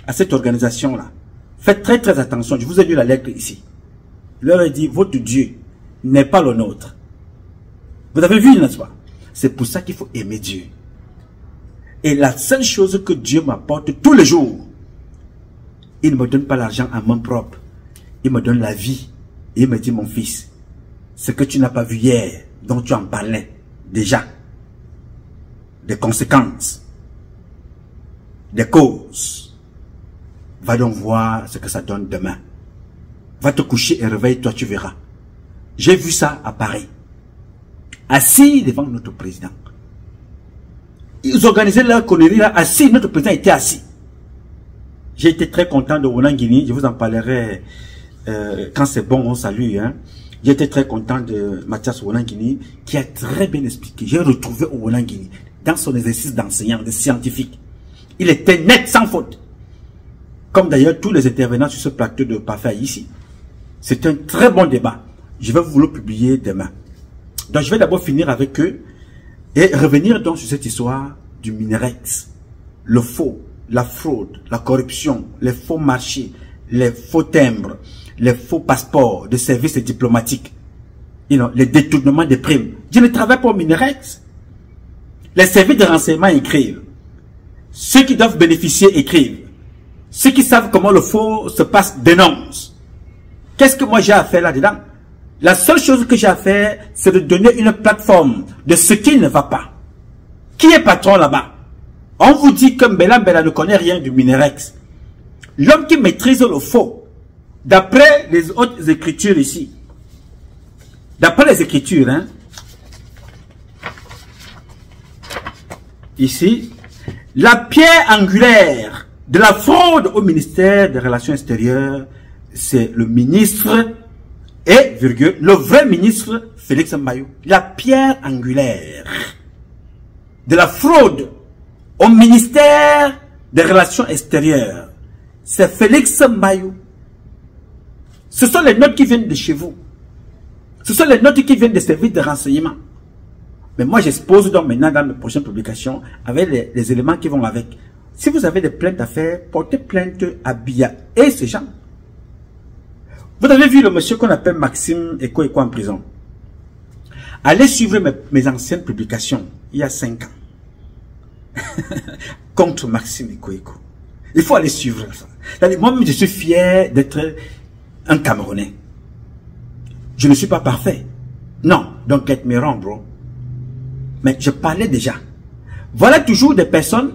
à cette organisation-là. Faites très très attention, je vous ai lu la lettre ici. Je leur ai dit, votre Dieu n'est pas le nôtre. Vous avez vu, n'est-ce pas? C'est pour ça qu'il faut aimer Dieu. Et la seule chose que Dieu m'apporte tous les jours, il ne me donne pas l'argent à main propre. Il me donne la vie. Et il me dit, mon fils, ce que tu n'as pas vu hier, dont tu en parlais déjà, des conséquences, des causes, va donc voir ce que ça donne demain. Va te coucher et réveille-toi, tu verras. J'ai vu ça à Paris. Assis devant notre président. Ils organisaient leur connerie là, assis, notre président était assis. J'ai été très content de Wonangini, je vous en parlerai quand c'est bon, on salue. Hein. J'ai été très content de Mathias Wonangini, qui a très bien expliqué. J'ai retrouvé Wonangini dans son exercice d'enseignant, de scientifique. Il était net, sans faute. Comme d'ailleurs tous les intervenants sur ce plateau de Parfait ici. C'est un très bon débat. Je vais vous le publier demain. Donc je vais d'abord finir avec eux et revenir donc sur cette histoire du Minerex. Le faux, la fraude, la corruption, les faux marchés, les faux timbres, les faux passeports de services diplomatiques, les détournements des primes. Je ne travaille pas au Minerex. Les services de renseignement écrivent. Ceux qui doivent bénéficier écrivent. Ceux qui savent comment le faux se passe dénoncent. Qu'est-ce que moi j'ai à faire là-dedans? La seule chose que j'ai à faire, c'est de donner une plateforme de ce qui ne va pas. Qui est patron là-bas? On vous dit que Mbela ne connaît rien du Minerex. L'homme qui maîtrise le faux, d'après les autres écritures ici, d'après les écritures, hein, ici, la pierre angulaire de la fraude au ministère des Relations extérieures, c'est le ministre et, virgule, le vrai ministre Félix Mbayou. La pierre angulaire de la fraude au ministère des Relations extérieures, c'est Félix Mbayou. Ce sont les notes qui viennent de chez vous. Ce sont les notes qui viennent des services de renseignement. Mais moi, j'expose donc maintenant dans mes prochaines publications avec les éléments qui vont avec. Si vous avez des plaintes à faire, portez plainte à Biya et ces gens. Vous avez vu le monsieur qu'on appelle Maxime Eko en prison. Allez suivre mes anciennes publications, il y a 5 ans. Contre Maxime Eko. Il faut aller suivre ça. Moi-même, je suis fier d'être un Camerounais. Je ne suis pas parfait. Non, don't get me wrong, bro. Mais je parlais déjà. Voilà toujours des personnes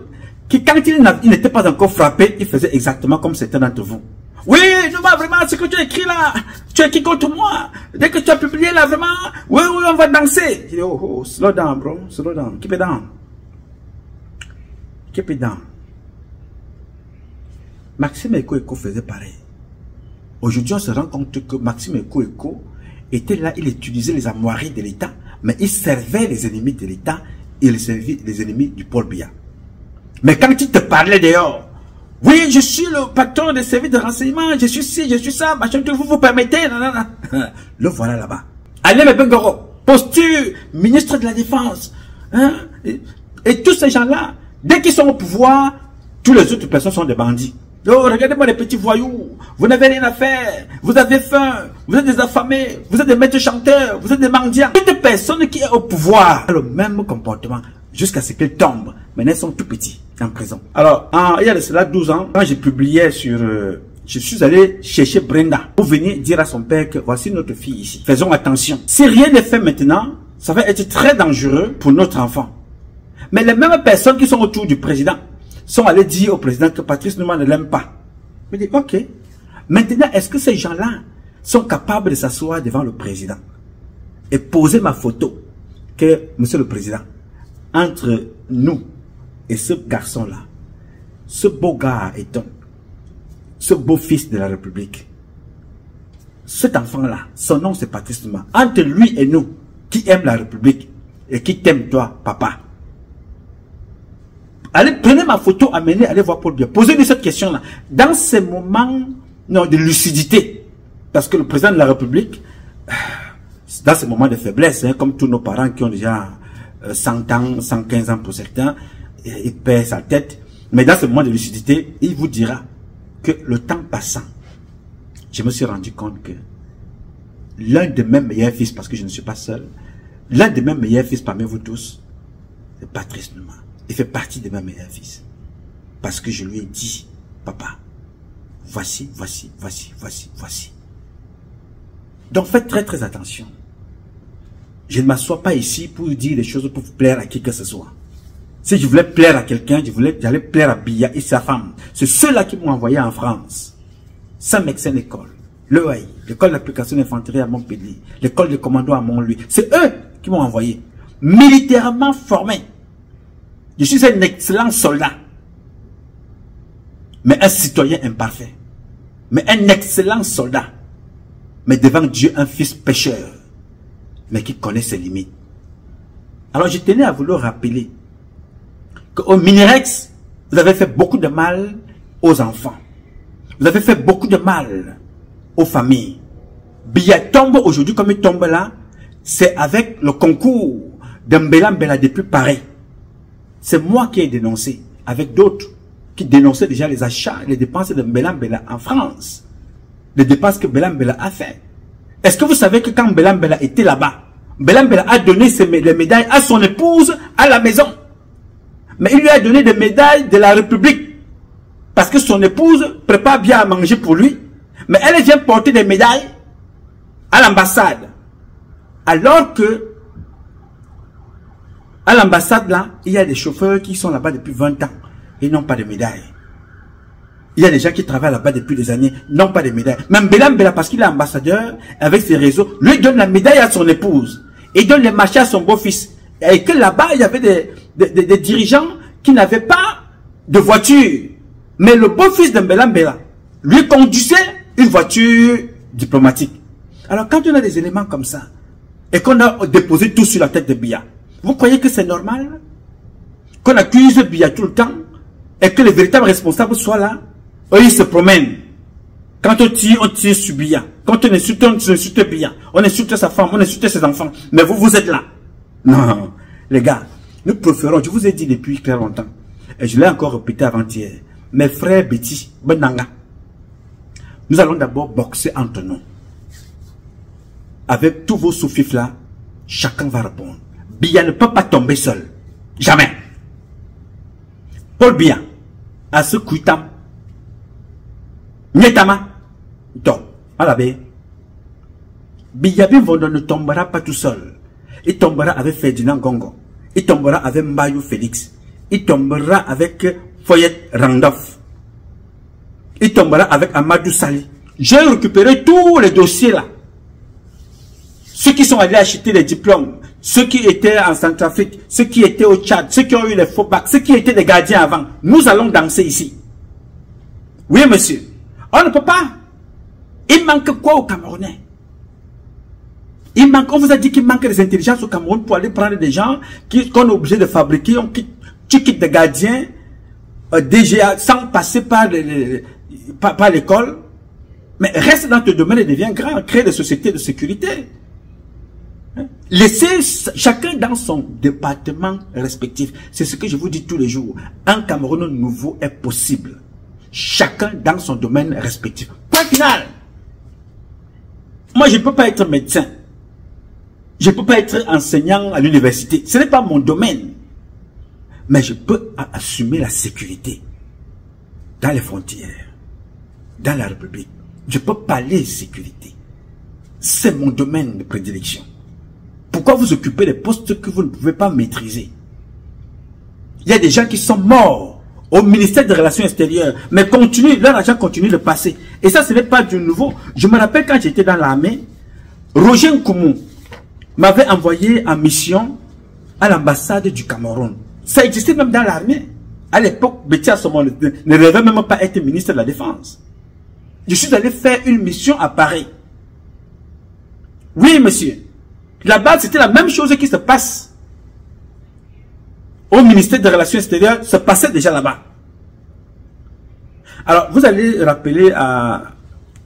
qui, quand ils n'étaient pas encore frappés, ils faisaient exactement comme certains d'entre vous. Oui, non, vraiment, ce que tu as écrit là, tu as écrit contre moi. Dès que tu as publié là, vraiment, oui, on va danser. Je dis, oh, slow down, bro, slow down, keep it down. Keep it down. Maxime Eko faisait pareil. Aujourd'hui, on se rend compte que Maxime Eko était là, il utilisait les armoiries de l'État, mais il servait les ennemis de l'État et il servait les ennemis du Paul Biya. Mais quand il te parlait dehors, Oui, je suis le patron des services de renseignement, je suis ci, je suis ça, machin, vous vous permettez, nanana. Le voilà là-bas. Allez, Bengoro, posture, ministre de la Défense. Hein? Et tous ces gens-là, dès qu'ils sont au pouvoir, toutes les autres personnes sont des bandits. Oh, regardez-moi les petits voyous, vous n'avez rien à faire, vous avez faim, vous êtes des affamés, vous êtes des maîtres chanteurs, vous êtes des mendiants. Toute personne qui est au pouvoir a le même comportement jusqu'à ce qu'elles tombent. Maintenant, elles sont tout petits en prison. Alors, il y a de cela 12 ans, quand j'ai publié sur... je suis allé chercher Brenda pour venir dire à son père que voici notre fille ici. Faisons attention. Si rien n'est fait maintenant, ça va être très dangereux pour notre enfant. Mais les mêmes personnes qui sont autour du président sont allés dire au président que Patrice Nouma ne l'aime pas. Je me dis, ok. Maintenant, est-ce que ces gens-là sont capables de s'asseoir devant le président et poser ma photo que, monsieur le président, entre nous et ce garçon-là, ce beau gars Eton, ce beau fils de la République, cet enfant-là, son nom c'est Patrice Nouma, entre lui et nous, qui aime la République et qui t'aime toi, papa, allez, prenez ma photo, amenez, allez voir Paul Biya. Posez-lui cette question-là. Dans ces moments de lucidité, parce que le président de la République, dans ces moments de faiblesse, hein, comme tous nos parents qui ont déjà 100 ans, 115 ans pour certains, il perd sa tête. Mais dans ce moment de lucidité, il vous dira que le temps passant, je me suis rendu compte que l'un de mes meilleurs fils, parce que je ne suis pas seul, l'un de mes meilleurs fils parmi vous tous, c'est Patrice Nouma. Il fait partie de mes meilleurs fils. Parce que je lui ai dit, papa, voici, voici, voici, voici, voici. Donc faites très très attention. Je ne m'assois pas ici pour dire des choses pour plaire à qui que ce soit. Si je voulais plaire à quelqu'un, j'allais plaire à Biya et sa femme. C'est ceux-là qui m'ont envoyé en France. Saint-Mexen école, l'EAI, l'école d'application d'infanterie à Montpellier, l'école de commando à Montlouis. C'est eux qui m'ont envoyé. Militairement formé. Je suis un excellent soldat. Mais un citoyen imparfait. Mais un excellent soldat. Mais devant Dieu, un fils pécheur. Mais qui connaît ses limites. Alors je tenais à vous le rappeler. Qu'au Minirex, vous avez fait beaucoup de mal aux enfants. Vous avez fait beaucoup de mal aux familles. Biya tombe aujourd'hui comme il tombe là. C'est avec le concours de Mbela Mbela depuis Paris. C'est moi qui ai dénoncé, avec d'autres qui dénonçaient déjà les achats, les dépenses de Mbela Mbela en France. Les dépenses que Mbela Mbela a fait. Est-ce que vous savez que quand Mbela Mbela était là-bas, Mbela Mbela a donné les médailles à son épouse à la maison. Mais il lui a donné des médailles de la République. Parce que son épouse prépare bien à manger pour lui. Mais elle vient porter des médailles à l'ambassade. Alors que à l'ambassade, là, il y a des chauffeurs qui sont là-bas depuis 20 ans. Ils n'ont pas de médaille. Il y a des gens qui travaillent là-bas depuis des années, n'ont pas de médaille. Même Mbela Mbela, parce qu'il est ambassadeur, avec ses réseaux, lui donne la médaille à son épouse. Il donne les marchés à son beau-fils. Et que là-bas, il y avait des dirigeants qui n'avaient pas de voiture. Mais le beau-fils de Mbela Mbela, lui conduisait une voiture diplomatique. Alors quand on a des éléments comme ça, et qu'on a déposé tout sur la tête de Biya, vous croyez que c'est normal qu'on accuse Biya tout le temps et que les véritables responsables soient là? Eux, ils se promènent. Quand on tire sur Biya. Quand on insulte Biya. On insulte sa femme, on insulte ses enfants. Mais vous, vous êtes là. Non, les gars, nous préférons, je vous ai dit depuis très longtemps, et je l'ai encore répété avant-hier, mes frères Betty, Benanga, nous allons d'abord boxer entre nous. Avec tous vos sous-fifs là, chacun va répondre. Biya ne peut pas tomber seul. Jamais. Paul Biya, à ce kuitam, Nyetama, to, alabe. Biya Bimvondo ne tombera pas tout seul. Il tombera avec Ferdinand Gongo. Il tombera avec Mbayou Félix. Il tombera avec Foyet Randolph. Il tombera avec Amadou Sali. J'ai récupéré tous les dossiers là. Ceux qui sont allés acheter les diplômes, ceux qui étaient en Centrafrique, ceux qui étaient au Tchad, ceux qui ont eu les faux bacs, ceux qui étaient des gardiens avant. Nous allons danser ici. Oui, monsieur. On ne peut pas. Il manque quoi au Camerounais? Il manque, on vous a dit qu'il manque des intelligences au Cameroun pour aller prendre des gens qu'on est obligé de fabriquer. Tu quittes des gardiens DGA sans passer par l'école, mais reste dans ton domaine et deviens grand, crée des sociétés de sécurité. Laissez chacun dans son département respectif. C'est ce que je vous dis tous les jours. Un Cameroun nouveau est possible. Chacun dans son domaine respectif. Point final. Moi, je ne peux pas être médecin. Je ne peux pas être enseignant à l'université. Ce n'est pas mon domaine. Mais je peux assumer la sécurité dans les frontières, dans la République. Je peux parler de sécurité. C'est mon domaine de prédilection. Pourquoi vous occupez des postes que vous ne pouvez pas maîtriser? Il y a des gens qui sont morts au ministère des Relations extérieures, mais leur argent continue de passer. Et ça, ce n'est pas du nouveau. Je me rappelle quand j'étais dans l'armée, Roger Nkoumou m'avait envoyé en mission à l'ambassade du Cameroun. Ça existait même dans l'armée. À l'époque, Betty Assomon ne rêvait même pas être ministre de la Défense. Je suis allé faire une mission à Paris. Oui, monsieur. Là-bas, c'était la même chose qui se passe au ministère des Relations extérieures, se passait déjà là-bas. Alors, vous allez rappeler à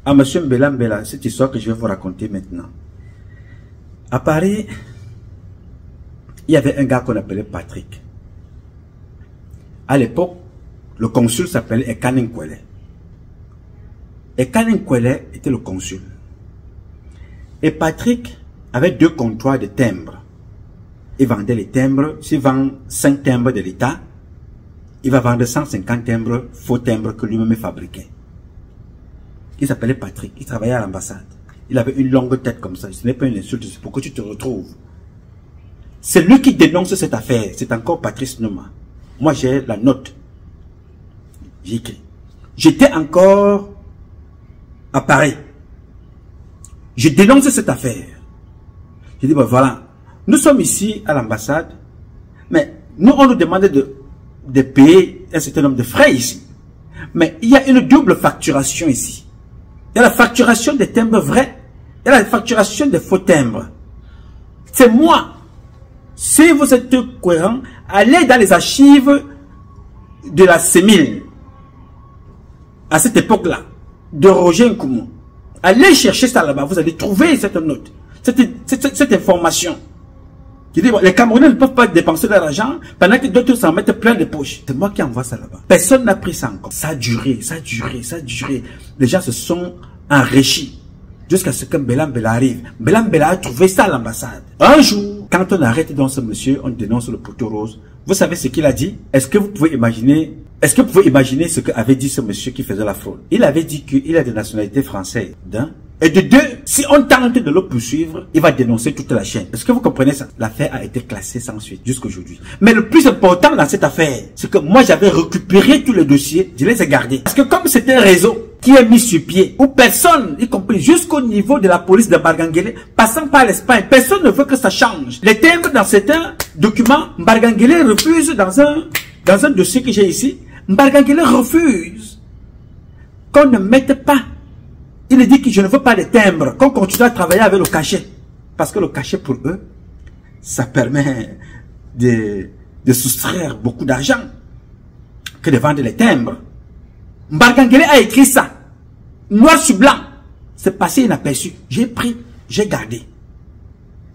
M. Mbela Mbela cette histoire que je vais vous raconter maintenant. À Paris, il y avait un gars qu'on appelait Patrick. À l'époque, le consul s'appelait Ekane Nkwele. Ekane Nkwele était le consul. Et Patrick avait 2 comptoirs de timbres. Il vendait les timbres. S'il vend 5 timbres de l'État, il va vendre 150 timbres, faux timbres que lui-même fabriquait. Il s'appelait Patrick. Il travaillait à l'ambassade. Il avait une longue tête comme ça. Ce n'est pas une insulte, c'est pour que tu te retrouves. C'est lui qui dénonce cette affaire. C'est encore Patrice Nouma. Moi, j'ai la note. J'ai écrit. J'étais encore à Paris. Je dénonce cette affaire. Je dis, ben voilà, nous sommes ici à l'ambassade, mais nous, on nous demande de payer un certain nombre de frais ici. Mais il y a une double facturation ici. Il y a la facturation des timbres vrais, il y a la facturation des faux timbres. C'est moi. Si vous êtes cohérent, allez dans les archives de la CEMIL, à cette époque-là, de Roger Nkoumou. Allez chercher ça là-bas, vous allez trouver cette note, cette information. Qui dit, bon, les Camerounais ne peuvent pas dépenser leur argent pendant que d'autres s'en mettent plein de poches. C'est moi qui envoie ça là-bas. Personne n'a pris ça encore. Ça a duré, ça a duré, ça a duré. Les gens se sont enrichis jusqu'à ce que Mbela Mbela arrive. Mbela Mbela a trouvé ça à l'ambassade. Un jour, quand on arrête dans ce monsieur, on dénonce le poteau rose. Vous savez ce qu'il a dit? Est-ce que vous pouvez imaginer ce qu'avait dit ce monsieur qui faisait la fraude? Il avait dit qu'il a de nationalité française, d'un. Et de 2, si on tente de le poursuivre, il va dénoncer toute la chaîne. Est-ce que vous comprenez ça? L'affaire a été classée sans suite jusqu'aujourd'hui. Mais le plus important dans cette affaire, c'est que moi j'avais récupéré tous les dossiers, je les ai gardés. Parce que comme c'était un réseau qui est mis sur pied, où personne, y compris jusqu'au niveau de la police de Mbargangele, passant par l'Espagne, personne ne veut que ça change. Les timbres dans certains documents, Mbargangele refuse dans un dossier que j'ai ici, Mbargangele refuse qu'on ne mette pas. Il dit que je ne veux pas de timbres, qu'on continue à travailler avec le cachet. Parce que le cachet pour eux, ça permet de soustraire beaucoup d'argent que de vendre les timbres. Mbargangele a écrit ça, noir sur blanc. C'est passé inaperçu. J'ai pris, j'ai gardé.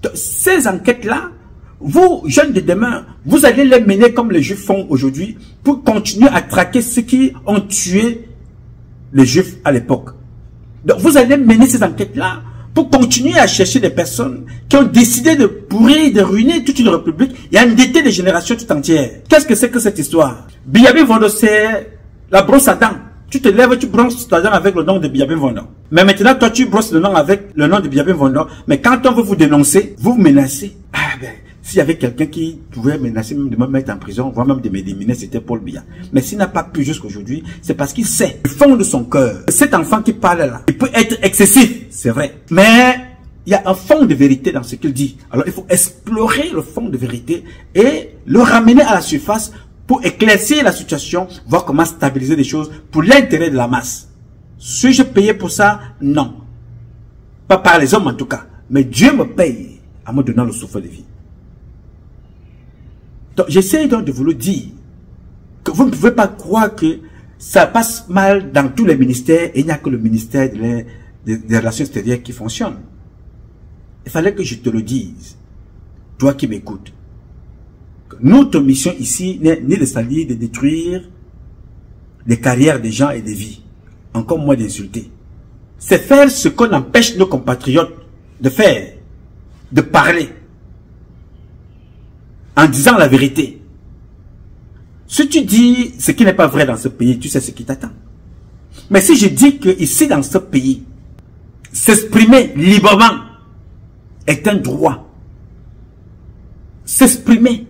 Donc, ces enquêtes-là, vous, jeunes de demain, vous allez les mener comme les Juifs font aujourd'hui pour continuer à traquer ceux qui ont tué les Juifs à l'époque. Donc vous allez mener ces enquêtes-là pour continuer à chercher des personnes qui ont décidé de pourrir, de ruiner toute une république et endetter des générations tout entières. Qu'est-ce que c'est que cette histoire? Biyabi Vondo, c'est la brosse à dents. Tu te lèves, tu brosses ta dent avec le nom de Biyabi Vondo. Mais maintenant, toi, tu brosses le nom avec le nom de Biyabi Vondo. Mais quand on veut vous dénoncer, vous menacez. Ah ben, s'il y avait quelqu'un qui pouvait menacer même de me mettre en prison, voire même de m'éliminer, c'était Paul Biya. Mais s'il n'a pas pu jusqu'aujourd'hui, c'est parce qu'il sait, du fond de son cœur, cet enfant qui parle là, il peut être excessif, c'est vrai. Mais il y a un fond de vérité dans ce qu'il dit. Alors il faut explorer le fond de vérité et le ramener à la surface pour éclaircir la situation, voir comment stabiliser les choses pour l'intérêt de la masse. Suis-je payé pour ça? Non. Pas par les hommes en tout cas. Mais Dieu me paye en me donnant le souffle de vie. Donc, j'essaie donc de vous le dire. vous ne pouvez pas croire que ça passe mal dans tous les ministères et il n'y a que le ministère des Relations extérieures qui fonctionne. Il fallait que je te le dise, toi qui m'écoutes. Notre mission ici n'est ni de salir, de détruire les carrières des gens et des vies, encore moins d'insulter. C'est faire ce qu'on empêche nos compatriotes de faire, de parler, en disant la vérité. Si tu dis ce qui n'est pas vrai dans ce pays, tu sais ce qui t'attend. Mais si je dis que ici dans ce pays, s'exprimer librement est un droit. S'exprimer,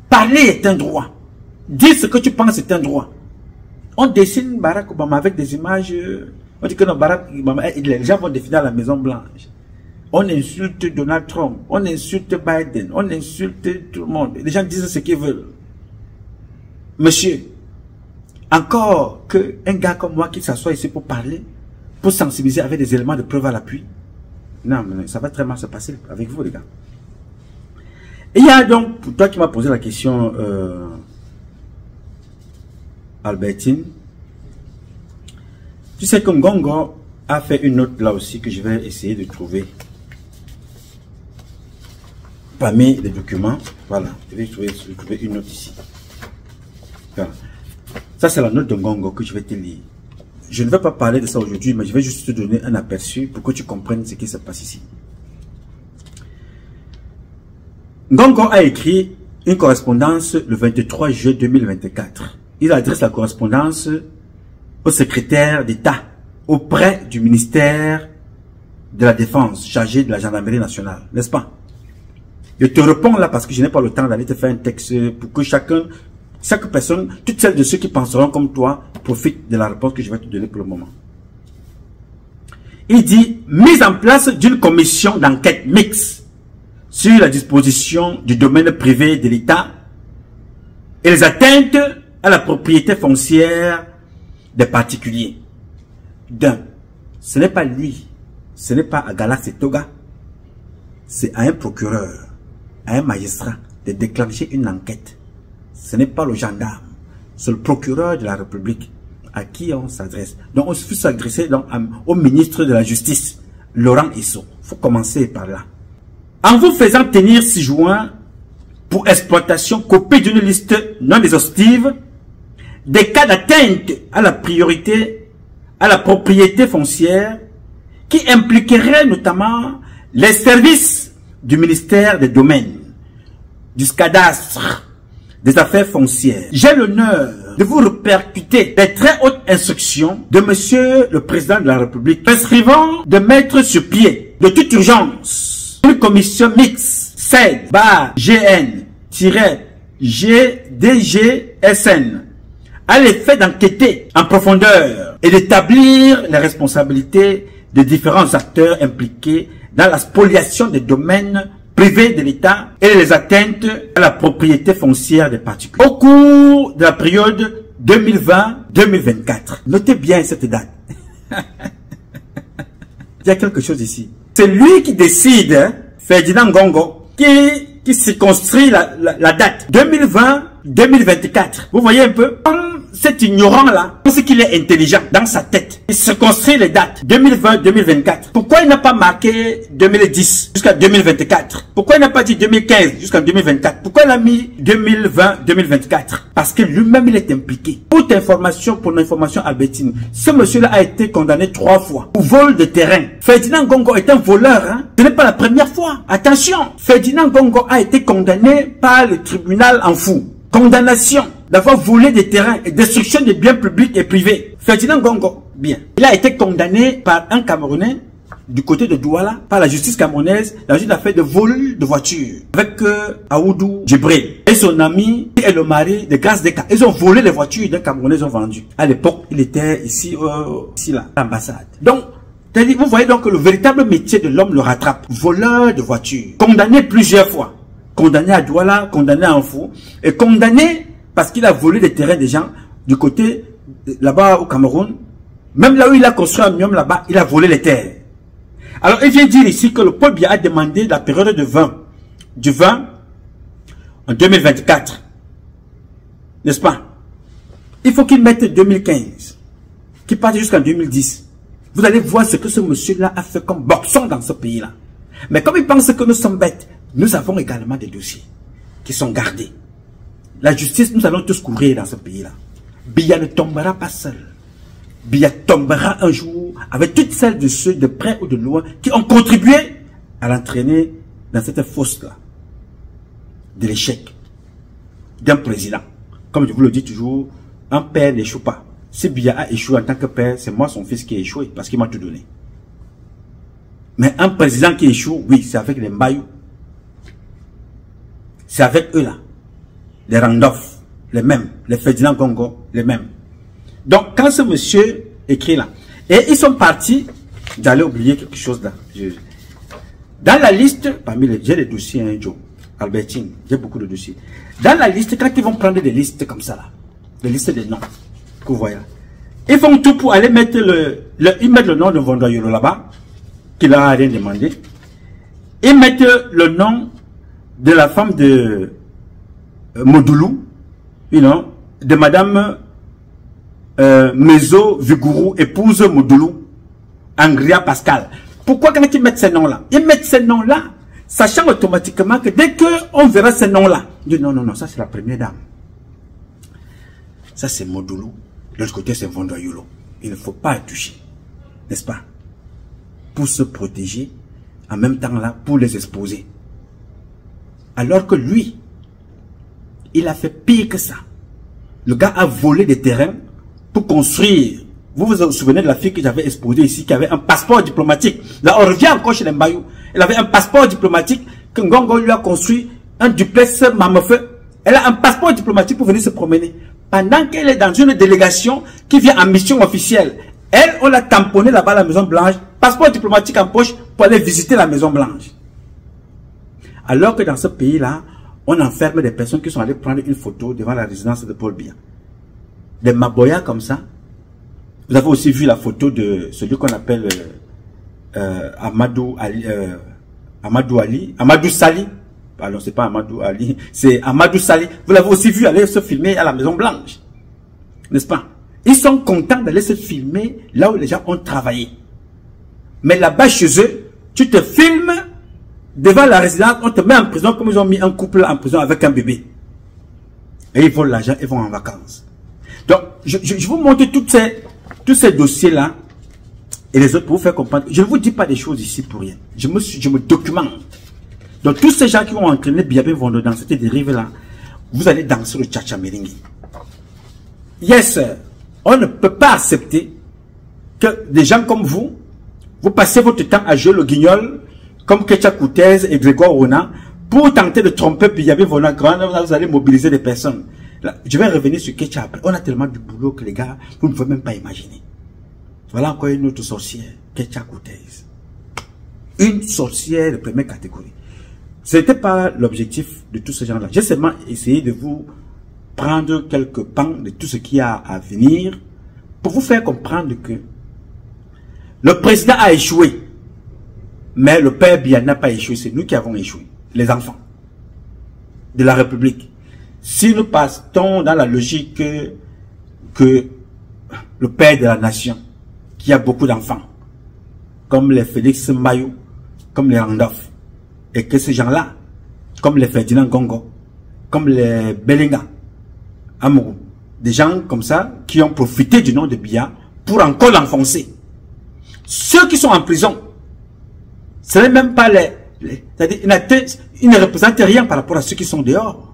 parler est un droit. Dire ce que tu penses est un droit. On dessine Barack Obama avec des images. On dit que non, Barack Obama, les gens vont défiler à la Maison Blanche. On insulte Donald Trump, on insulte Biden, on insulte tout le monde. Les gens disent ce qu'ils veulent. Monsieur, encore qu'un gars comme moi qui s'assoit ici pour parler, pour sensibiliser avec des éléments de preuve à l'appui. Non, mais ça va très mal se passer avec vous, les gars. Et il y a donc, pour toi qui m'as posé la question, Albertine, tu sais que Ngongo a fait une note là aussi que je vais essayer de trouver parmi les documents. Voilà, je vais trouver une note ici. Voilà. Ça, c'est la note de Ngongo que je vais te lire. Je ne vais pas parler de ça aujourd'hui, mais je vais juste te donner un aperçu pour que tu comprennes ce qui se passe ici. Ngongo a écrit une correspondance le 23 juillet 2024. Il adresse la correspondance au secrétaire d'État auprès du ministère de la Défense chargé de la gendarmerie nationale, n'est-ce pas? Je te réponds là parce que je n'ai pas le temps d'aller te faire un texte pour que chaque personne, toutes celles de ceux qui penseront comme toi, profitent de la réponse que je vais te donner pour le moment. Il dit, mise en place d'une commission d'enquête mixte sur la disposition du domaine privé de l'État et les atteintes à la propriété foncière des particuliers. D'un, ce n'est pas lui, ce n'est pas à Galax et Toga, c'est à un procureur, à un magistrat de déclencher une enquête. Ce n'est pas le gendarme, c'est le procureur de la République à qui on s'adresse. Donc on peut s'adresser au ministre de la Justice, Laurent Isso. Il faut commencer par là. En vous faisant tenir 6 juin pour exploitation, copie d'une liste non exhaustive des cas d'atteinte à la priorité, à la propriété foncière qui impliquerait notamment les services du ministère des Domaines, du cadastre, des affaires foncières. J'ai l'honneur de vous répercuter les très hautes instructions de Monsieur le Président de la République prescrivant de mettre sur pied de toute urgence une commission mixte CED-GN-GDGSN à l'effet d'enquêter en profondeur et d'établir les responsabilités des différents acteurs impliqués dans la spoliation des domaines privés de l'État et les atteintes à la propriété foncière des particuliers. Au cours de la période 2020-2024, notez bien cette date. Il y a quelque chose ici. C'est lui qui décide, hein, Ferdinand Ngongo, qui circonscrit la date 2020-2024. Vous voyez un peu? Cet ignorant-là, parce qu'il est intelligent dans sa tête, il circonscrit les dates 2020-2024. Pourquoi il n'a pas marqué 2010 jusqu'à 2024? Pourquoi il n'a pas dit 2015 jusqu'à 2024? Pourquoi il a mis 2020-2024? Parce que lui-même, il est impliqué. Pour information, pour l'information Albertine, ce monsieur-là a été condamné 3 fois pour vol de terrain. Ferdinand Ngongo est un voleur, hein? Ce n'est pas la première fois. Attention, Ferdinand Ngongo a été condamné par le tribunal en fou. Condamnation d'avoir volé des terrains et destruction des biens publics et privés. Ferdinand Ngongo, bien. Il a été condamné par un Camerounais du côté de Douala, par la justice camerounaise, dans une affaire de vol de voiture, avec Aoudou Djibril et son ami et le mari de Grace Deka. Ils ont volé les voitures d'un Camerounais, ils ont vendu. À l'époque, il était ici là, à l'ambassade. Donc, vous voyez donc que le véritable métier de l'homme le rattrape. Voleur de voitures. Condamné plusieurs fois. Condamné à Douala, condamné à Anfou, et condamné parce qu'il a volé des terrains des gens du côté, là-bas au Cameroun. Même là où il a construit un mium là-bas, il a volé les terres. Alors, il vient dire ici que le Paul Biya a demandé la période de 20, du 20 en 2024. N'est-ce pas? Il faut qu'il mette 2015, qu'il parte jusqu'en 2010. Vous allez voir ce que ce monsieur-là a fait comme boxon dans ce pays-là. Mais comme il pense que nous sommes bêtes, nous avons également des dossiers qui sont gardés. La justice, nous allons tous courir dans ce pays-là. Biya ne tombera pas seul. Biya tombera un jour avec toutes celles de ceux de près ou de loin qui ont contribué à l'entraîner dans cette fosse-là de l'échec d'un président. Comme je vous le dis toujours, un père n'échoue pas. Si Biya a échoué en tant que père, c'est moi son fils qui a échoué parce qu'il m'a tout donné. Mais un président qui échoue, oui, c'est avec les Mbayou. C'est avec eux là. Les Randolph, les mêmes. Les Ferdinand Gongo, les mêmes. Donc, quand ce monsieur écrit là, et ils sont partis, j'allais oublier quelque chose là. Dans la liste, parmi les, j'ai des dossiers, hein, Joe, Albertine, j'ai beaucoup de dossiers. Dans la liste, quand ils vont prendre des listes comme ça là, des listes des noms, que vous voyez là, ils font tout pour aller mettre ils mettent le nom de Vondoyolo là-bas, qui leur a rien demandé. Ils mettent le nom de la femme de Modoulou, de madame Mezo Vigourou, épouse Modoulou, Angria Pascal. Pourquoi quand ils mettent ces noms-là? Ils mettent ces noms-là, sachant automatiquement que dès qu'on verra ces noms-là, ils disent non, non, non, ça c'est la première dame. Ça c'est Modoulou. De l'autre côté c'est Vondoyolo. Il ne faut pas toucher. N'est-ce pas? Pour se protéger, en même temps là, pour les exposer. Alors que lui, il a fait pire que ça. Le gars a volé des terrains pour construire. Vous vous souvenez de la fille que j'avais exposée ici, qui avait un passeport diplomatique. Là, on revient encore chez les Mbayou. Elle avait un passeport diplomatique que Ngongo lui a construit, un duplex Mamefeu. Elle a un passeport diplomatique pour venir se promener. Pendant qu'elle est dans une délégation qui vient en mission officielle, elle, on l'a tamponné là-bas à la Maison Blanche, passeport diplomatique en poche pour aller visiter la Maison Blanche. Alors que dans ce pays-là, on enferme des personnes qui sont allées prendre une photo devant la résidence de Paul Biya. Des Maboya comme ça. Vous avez aussi vu la photo de celui qu'on appelle Amadou Sali. Pardon, c'est pas Amadou Ali, c'est Amadou Sali. Vous l'avez aussi vu aller se filmer à la Maison Blanche. N'est-ce pas? Ils sont contents d'aller se filmer là où les gens ont travaillé. Mais là-bas chez eux, tu te filmes devant la résidence, on te met en prison comme ils ont mis un couple en prison avec un bébé. Et ils volent l'argent, ils vont en vacances. Donc, je vous montre tous ces dossiers-là et les autres pour vous faire comprendre. Je ne vous dis pas des choses ici pour rien. Je me documente. Donc, tous ces gens qui vont entraîner Biabé vont dans cette dérive-là, vous allez danser le tcha-tcha merengue. Yes, on ne peut pas accepter que des gens comme vous passez votre temps à jouer le guignol comme Ketia Koutez et Grégoire Rona pour tenter de tromper Biabé Vona. Vous allez mobiliser des personnes. Là, je vais revenir sur Ketia après. On a tellement de boulot que les gars, vous ne pouvez même pas imaginer. Voilà encore une autre sorcière, Ketia Koutez. Une sorcière de première catégorie. Ce n'était pas l'objectif de tous ces gens-là. J'ai seulement essayé de vous prendre quelques pans de tout ce qu'il y a à venir pour vous faire comprendre que le président a échoué. Mais le père Biya n'a pas échoué. C'est nous qui avons échoué. Les enfants de la République. Si nous partons dans la logique que le père de la nation, qui a beaucoup d'enfants, comme les Félix Mbayou, comme les Randolph, et que ces gens-là, comme les Ferdinand Gongo, comme les Belinga, Amourou, des gens comme ça, qui ont profité du nom de Biya pour encore l'enfoncer. Ceux qui sont en prison, ce n'est même pas c'est-à-dire, ils ne représentent rien par rapport à ceux qui sont dehors.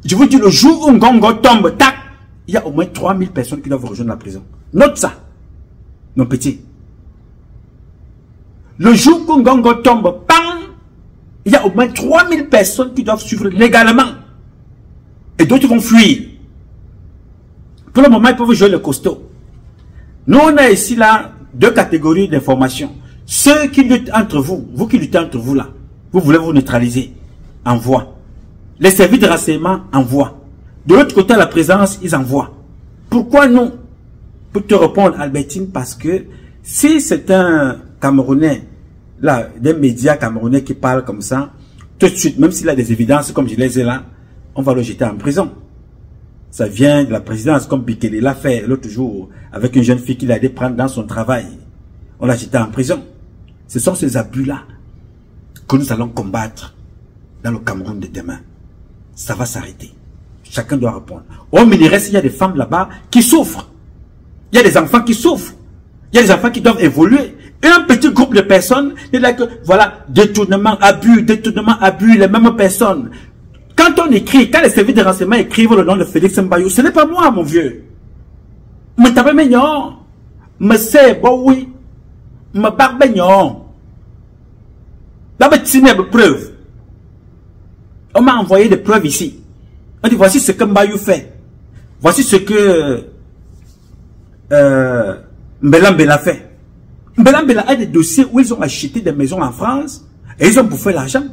Je vous dis, le jour où Ngongo tombe, tac, il y a au moins 3000 personnes qui doivent rejoindre la prison. Note ça, mon petit. Le jour où Ngongo tombe, pam, il y a au moins 3000 personnes qui doivent suivre légalement. Et d'autres vont fuir. Pour le moment, ils peuvent jouer le costaud. Nous, on a ici là 2 catégories d'informations. Ceux qui luttent entre vous, vous qui luttez entre vous là, vous voulez vous neutraliser, envoie. Les services de renseignement envoient. De l'autre côté, à la présence, ils envoient. Pourquoi non? Pour te répondre, Albertine, parce que si c'est un Camerounais, là, des médias camerounais qui parlent comme ça, tout de suite, même s'il a des évidences comme je les ai là, on va le jeter en prison. Ça vient de la présidence, comme Bikele l'a fait l'autre jour, avec une jeune fille qu'il a aidé prendre dans son travail. On l'a jeté en prison. Ce sont ces abus-là que nous allons combattre dans le Cameroun de demain. Ça va s'arrêter. Chacun doit répondre. Au Minérès, il y a des femmes là-bas qui souffrent. Il y a des enfants qui souffrent. Il y a des enfants qui doivent évoluer. Et un petit groupe de personnes, il là que, voilà, détournement, abus, les mêmes personnes. Quand on écrit, quand les services de renseignement écrivent le nom de Félix Mbayou, ce n'est pas moi, mon vieux. Me tape mignon. Me c'est bon, oui. Me barbe mignon. Là, me preuve. On m'a envoyé des preuves ici. On dit, voici ce que Mbayou fait. Voici ce que Mbelambela fait. Mbelambela a des dossiers où ils ont acheté des maisons en France et ils ont bouffé l'argent.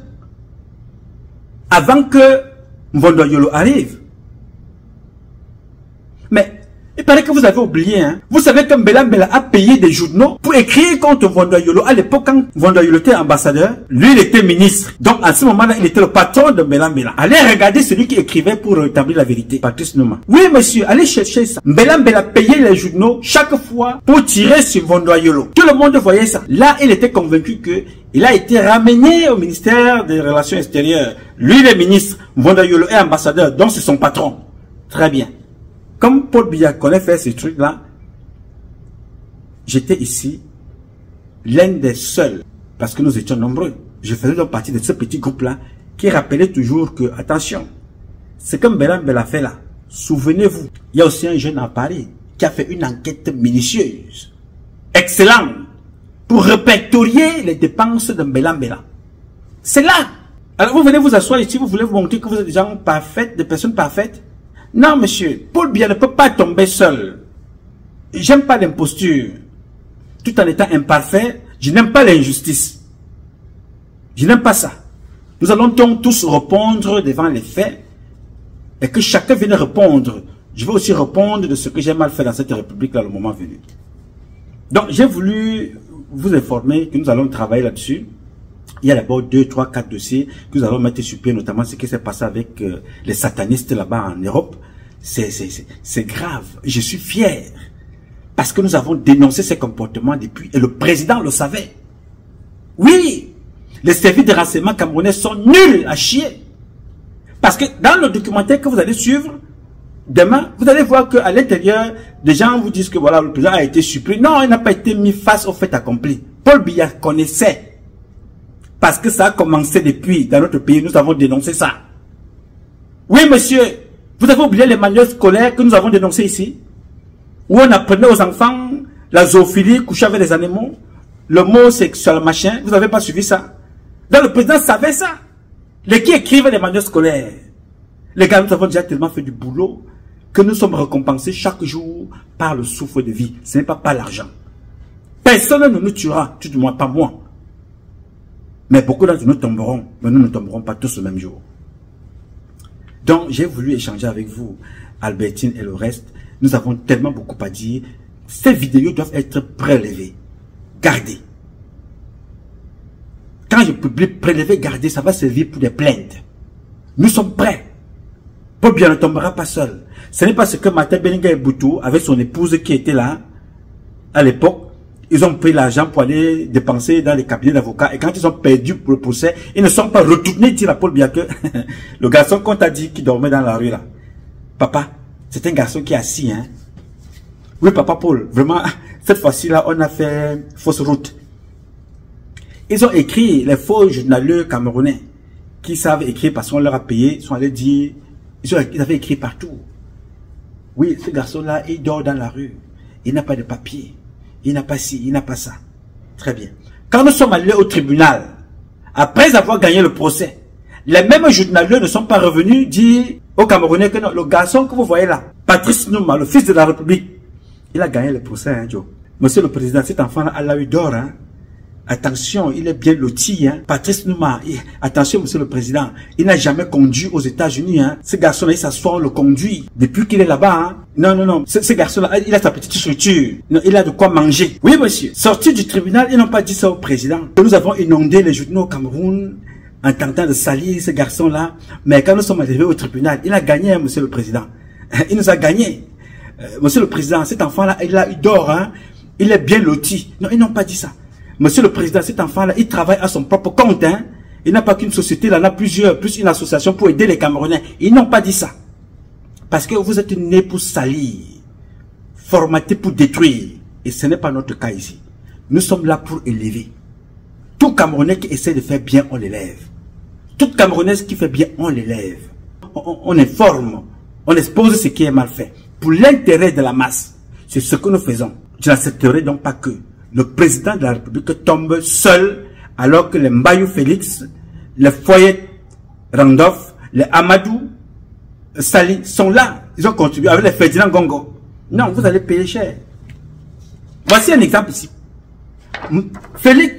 Avant que Mvondo Yolo arrive. Mais il paraît que vous avez oublié, hein. Vous savez que Mbelambela a payé des journaux pour écrire contre Mvondo Yolo. À l'époque, quand Mvondo Yolo était ambassadeur, lui, il était ministre. Donc, à ce moment-là, il était le patron de Mbelambela. Allez regarder celui qui écrivait pour rétablir la vérité. Patrice Nouma. Oui, monsieur, allez chercher ça. Mbelambela payait les journaux chaque fois pour tirer sur Mvondo Yolo. Tout le monde voyait ça. Là, il était convaincu que il a été ramené au ministère des Relations extérieures. Lui, le ministre, Mvondo Yolo est ambassadeur, donc c'est son patron. Très bien. Comme Paul Biya connaît faire ces trucs-là, j'étais ici, l'un des seuls, parce que nous étions nombreux. Je faisais donc partie de ce petit groupe-là qui rappelait toujours que, attention, ce que Mbelambela fait là, souvenez-vous, il y a aussi un jeune à Paris qui a fait une enquête minutieuse, excellente, pour répertorier les dépenses de Mbelambela. C'est là. Alors vous venez vous asseoir ici, vous voulez vous montrer que vous êtes des gens parfaits, des personnes parfaites. Non, monsieur, Paul Biya ne peut pas tomber seul. J'aime pas l'imposture. Tout en étant imparfait, je n'aime pas l'injustice. Je n'aime pas ça. Nous allons donc tous répondre devant les faits et que chacun vienne répondre. Je vais aussi répondre de ce que j'ai mal fait dans cette république-là le moment venu. Donc, j'ai voulu vous informer que nous allons travailler là-dessus. Il y a d'abord 2, 3, 4 dossiers que nous allons mettre sur pied, notamment ce qui s'est passé avec les satanistes là-bas en Europe. C'est grave. Je suis fier. Parce que nous avons dénoncé ces comportements depuis, et le président le savait. Oui, les services de renseignement camerounais sont nuls à chier. Parce que dans le documentaire que vous allez suivre, demain, vous allez voir qu'à l'intérieur, des gens vous disent que voilà, le président a été supprimé. Non, il n'a pas été mis face au fait accompli. Paul Biya connaissait. Parce que ça a commencé depuis, dans notre pays, nous avons dénoncé ça. Oui, monsieur, vous avez oublié les manuels scolaires que nous avons dénoncés ici, où on apprenait aux enfants la zoophilie, coucher avec les animaux, le mot sexuel, machin, vous n'avez pas suivi ça. Donc le président savait ça. Les qui écrivent les manuels scolaires. Les gars, nous avons déjà tellement fait du boulot que nous sommes récompensés chaque jour par le souffle de vie. Ce n'est pas par l'argent. Personne ne nous tuera, tout du moins pas moi. Mais beaucoup d'entre nous tomberont, mais nous ne tomberons pas tous le même jour. Donc, j'ai voulu échanger avec vous, Albertine et le reste. Nous avons tellement beaucoup à dire. Ces vidéos doivent être prélevées, gardées. Quand je publie prélever, garder, ça va servir pour des plaintes. Nous sommes prêts. Paul Biya ne tombera pas seul. Ce n'est pas ce que Martin Belinga et Boutou, avec son épouse qui était là, à l'époque, ils ont pris l'argent pour aller dépenser dans les cabinets d'avocats. Et quand ils ont perdu pour le procès, ils ne sont pas retournés dire à Paul Biya que le garçon qu'on t'a dit qui dormait dans la rue là. Papa, c'est un garçon qui est assis, hein. Oui, papa Paul, vraiment, cette fois-ci là, on a fait fausse route. Ils ont écrit, les faux journaleux camerounais, qui savent écrire parce qu'on leur a payé, ils sont allés dire, ils avaient écrit partout. Oui, ce garçon-là, il dort dans la rue. Il n'a pas de papier. Il n'a pas ci, il n'a pas ça. Très bien. Quand nous sommes allés au tribunal, après avoir gagné le procès, les mêmes journaleux ne sont pas revenus dire aux Camerounais que non, le garçon que vous voyez là, Patrice Nouma, le fils de la République, il a gagné le procès, hein, Joe. Monsieur le Président, cet enfant-là, Allah lui dort, hein. Attention, il est bien loti, hein. Patrice Nouma, attention, Monsieur le Président, il n'a jamais conduit aux États-Unis, hein. Ce garçon-là, il s'assoit, on le conduit. Depuis qu'il est là-bas, hein. Non, non, non. Ce garçon-là, il a sa petite structure. Non, il a de quoi manger. Oui, monsieur. Sorti du tribunal, ils n'ont pas dit ça au président. Nous avons inondé les journaux au Cameroun en tentant de salir ce garçon-là. Mais quand nous sommes arrivés au tribunal, il a gagné, hein, Monsieur le Président. Il nous a gagné. Monsieur le Président, cet enfant-là, il dort, hein. Il est bien loti. Non, ils n'ont pas dit ça. Monsieur le Président, cet enfant-là, il travaille à son propre compte, hein. Il n'a pas qu'une société, il en a plusieurs, plus une association pour aider les Camerounais. Ils n'ont pas dit ça. Parce que vous êtes né pour salir, formaté pour détruire. Et ce n'est pas notre cas ici. Nous sommes là pour élever. Tout Camerounais qui essaie de faire bien, on l'élève. Toute Camerounaise qui fait bien, on l'élève. On informe, on expose ce qui est mal fait. Pour l'intérêt de la masse, c'est ce que nous faisons. Je n'accepterai donc pas que le président de la République tombe seul, alors que les Mbayou Félix, les Foyet Randolph, les Amadou Sali sont là. Ils ont contribué avec les Ferdinand Gongo. Non, vous allez payer cher. Voici un exemple ici. Félix,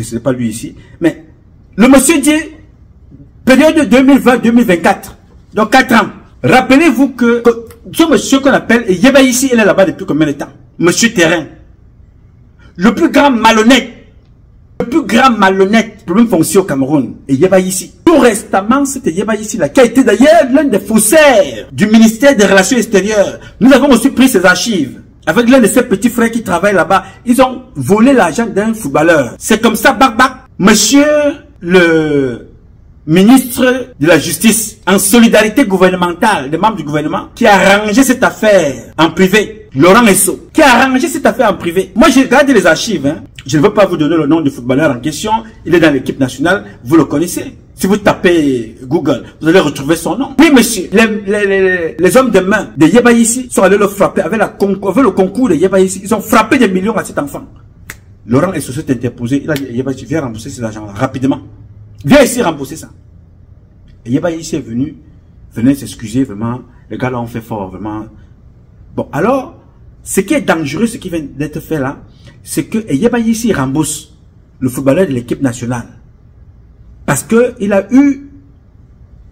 ce n'est pas lui ici, mais le monsieur dit, période 2020-2024, donc 4 ans. Rappelez-vous que ce monsieur qu'on appelle Yeba ici, il est là-bas depuis combien de temps? Monsieur Terrain. Le plus grand malhonnête, problème foncier au Cameroun, et Yeba ici. Tout récemment, c'était Yeba ici, là, qui a été d'ailleurs l'un des faussaires du ministère des Relations Extérieures. Nous avons aussi pris ses archives. Avec l'un de ses petits frères qui travaillent là-bas, ils ont volé l'argent d'un footballeur. C'est comme ça, monsieur le ministre de la Justice, en solidarité gouvernementale, des membres du gouvernement, qui a arrangé cette affaire en privé, Laurent Esso, qui a arrangé cette affaire en privé. Moi, j'ai regardé les archives, hein. Je ne veux pas vous donner le nom du footballeur en question, il est dans l'équipe nationale, vous le connaissez. Si vous tapez Google, vous allez retrouver son nom. Oui, monsieur, les hommes de main de Yeba ici sont allés le frapper avec le concours de Yeba ici. Ils ont frappé des millions à cet enfant. Laurent Esso s'est interposé. Il a dit, Yeba, tu viens rembourser cet argent-là rapidement. Viens ici rembourser ça. Et Yeba ici est venu, venez s'excuser vraiment. Les gars là ont fait fort, vraiment. Bon, alors, ce qui est dangereux, ce qui vient d'être fait là, c'est que Yeba ici rembourse le footballeur de l'équipe nationale. Parce qu'il a eu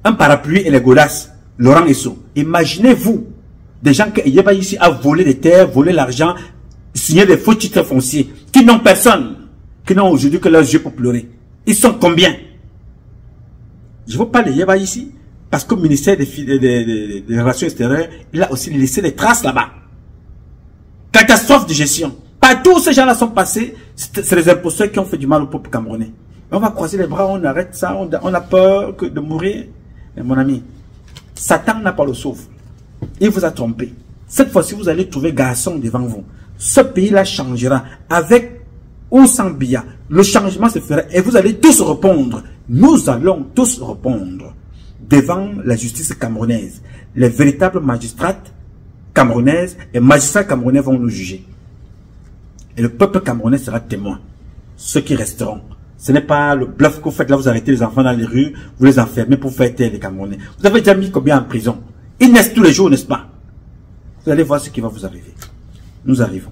un parapluie et les godasses, Laurent Esso. Imaginez-vous, des gens que Yeba ici a volé des terres, volé l'argent, signé des faux titres fonciers, qui n'ont personne, qui n'ont aujourd'hui que leurs yeux pour pleurer. Ils sont combien? Je veux pas les Yeba ici, parce que le ministère des Relations Extérieures, il a aussi laissé des traces là-bas. Catastrophe de gestion. Partout où ces gens-là sont passés, c'est les imposteurs qui ont fait du mal au peuple camerounais. On va croiser les bras, on arrête ça, on a peur de mourir. Mais mon ami, Satan n'a pas le souffle. Il vous a trompé. Cette fois-ci, vous allez trouver garçon devant vous. Ce pays-là changera avec ou sans Biya. Le changement se fera et vous allez tous répondre. Nous allons tous répondre devant la justice camerounaise. Les véritables magistrates camerounaises et magistrats camerounais vont nous juger. Et le peuple camerounais sera témoin. Ceux qui resteront. Ce n'est pas le bluff que vous faites là, vous arrêtez les enfants dans les rues, vous les enfermez pour faire taire les Camerounais. Vous avez déjà mis combien en prison? Ils naissent tous les jours, n'est-ce pas? Vous allez voir ce qui va vous arriver. Nous arrivons.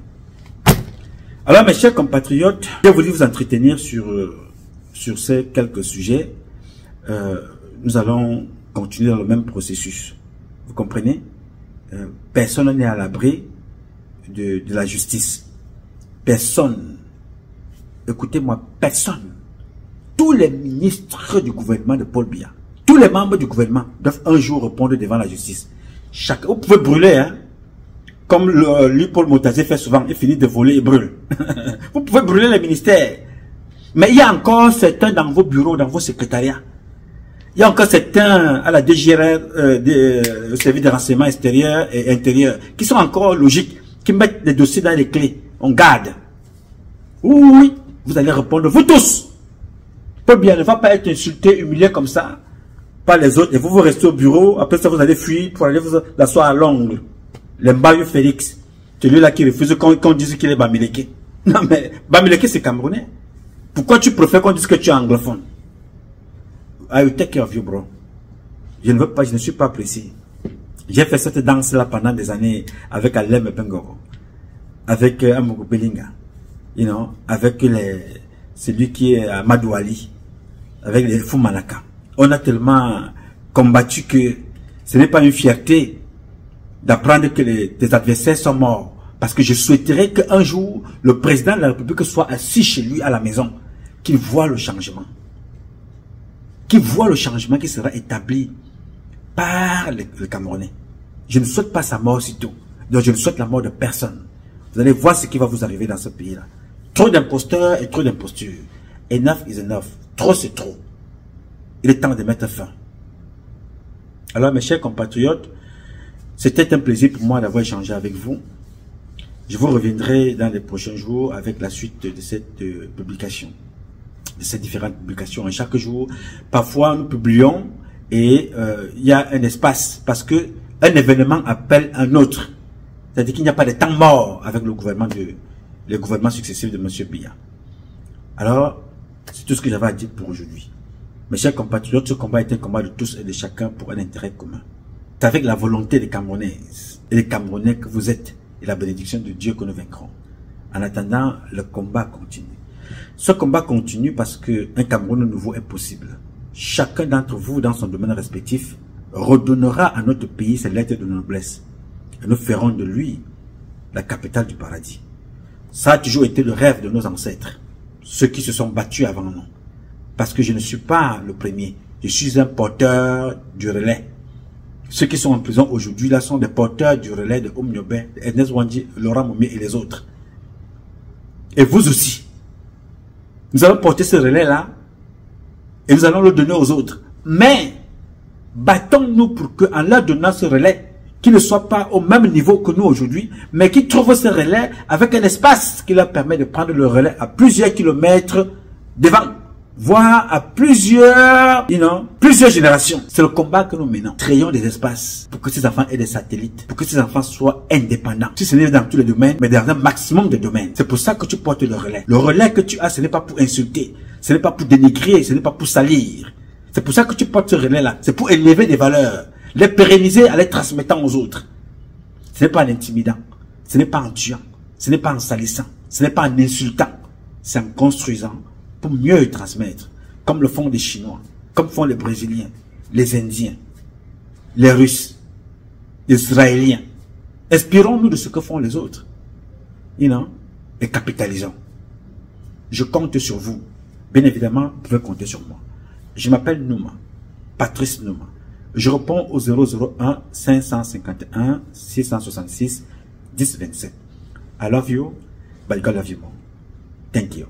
Alors mes chers compatriotes, je voulais vous entretenir sur ces quelques sujets. Nous allons continuer dans le même processus. Vous comprenez? Personne n'est à l'abri de la justice. Personne. Écoutez-moi, personne. Tous les ministres du gouvernement de Paul Biya, tous les membres du gouvernement doivent un jour répondre devant la justice. Vous pouvez brûler, hein, comme lui, Paul Motazé fait souvent, il finit de voler et brûle. Vous pouvez brûler les ministères. Mais il y a encore certains dans vos bureaux, dans vos secrétariats. Il y a encore certains à la DGRR, le service de renseignement extérieur et intérieur, qui sont encore logiques, qui mettent les dossiers dans les clés. On garde. Oui, vous allez répondre, vous tous. Paul Biya ne va pas être insulté, humilié comme ça par les autres. Et vous restez au bureau. Après ça, vous allez fuir pour aller vous asseoir à l'ongle. Les Mbayou Félix. Celui-là qui refuse qu'on dise qu'il est Bamileke. Non mais, Bamileke c'est Camerounais. Pourquoi tu préfères qu'on dise que tu es anglophone? I will take care of you, bro. Je ne veux pas, je ne suis pas pressé. J'ai fait cette danse-là pendant des années avec Alem Bengoro. Avec Amogo Belinga. You know, avec celui qui est Amadou Ali, avec les Foumanaka. On a tellement combattu que ce n'est pas une fierté d'apprendre que tes adversaires sont morts. Parce que je souhaiterais qu'un jour, le président de la République soit assis chez lui à la maison, qu'il voit le changement. Qu'il voit le changement qui sera établi par les Camerounais. Je ne souhaite pas sa mort si tôt. Donc je ne souhaite la mort de personne. Vous allez voir ce qui va vous arriver dans ce pays-là. Trop d'imposteurs et trop d'impostures. Enough is enough. Trop c'est trop. Il est temps de mettre fin. Alors mes chers compatriotes, c'était un plaisir pour moi d'avoir échangé avec vous. Je vous reviendrai dans les prochains jours avec la suite de cette publication. De ces différentes publications. Et chaque jour, parfois nous publions et il y a un espace parce que un événement appelle un autre. C'est-à-dire qu'il n'y a pas de temps mort avec le gouvernement successif de M. Biya. Alors, c'est tout ce que j'avais à dire pour aujourd'hui. Mes chers compatriotes, ce combat est un combat de tous et de chacun pour un intérêt commun. C'est avec la volonté des Camerounaises et des Camerounais que vous êtes et la bénédiction de Dieu que nous vaincrons. En attendant, le combat continue. Ce combat continue parce qu'un Cameroun nouveau est possible. Chacun d'entre vous, dans son domaine respectif, redonnera à notre pays ses lettres de noblesse. Et nous ferons de lui la capitale du paradis. Ça a toujours été le rêve de nos ancêtres, ceux qui se sont battus avant nous. Parce que je ne suis pas le premier, je suis un porteur du relais. Ceux qui sont en prison aujourd'hui là sont des porteurs du relais de Oumniobé, Ernest Wandji, Laurent Momié et les autres. Et vous aussi. Nous allons porter ce relais là et nous allons le donner aux autres. Mais battons-nous pour qu'en leur donnant ce relais, qu'ils ne soient pas au même niveau que nous aujourd'hui, mais qu'ils trouvent ce relais avec un espace qui leur permet de prendre le relais à plusieurs kilomètres devant, voire à plusieurs générations. C'est le combat que nous menons. Créons des espaces pour que ces enfants aient des satellites, pour que ces enfants soient indépendants. Si ce n'est dans tous les domaines, mais dans un maximum de domaines. C'est pour ça que tu portes le relais. Le relais que tu as, ce n'est pas pour insulter, ce n'est pas pour dénigrer, ce n'est pas pour salir. C'est pour ça que tu portes ce relais-là. C'est pour élever des valeurs, les pérenniser en les transmettant aux autres. Ce n'est pas en intimidant, ce n'est pas en tuant, ce n'est pas en salissant, ce n'est pas en insultant. C'est en construisant pour mieux transmettre, comme le font les Chinois, comme font les Brésiliens, les Indiens, les Russes, les Israéliens. Inspirons-nous de ce que font les autres. Et capitalisons. Je compte sur vous. Bien évidemment, vous pouvez compter sur moi. Je m'appelle Nouma, Patrice Nouma. Je réponds au 001 551 666 1027. I love you, but God love you more. Thank you.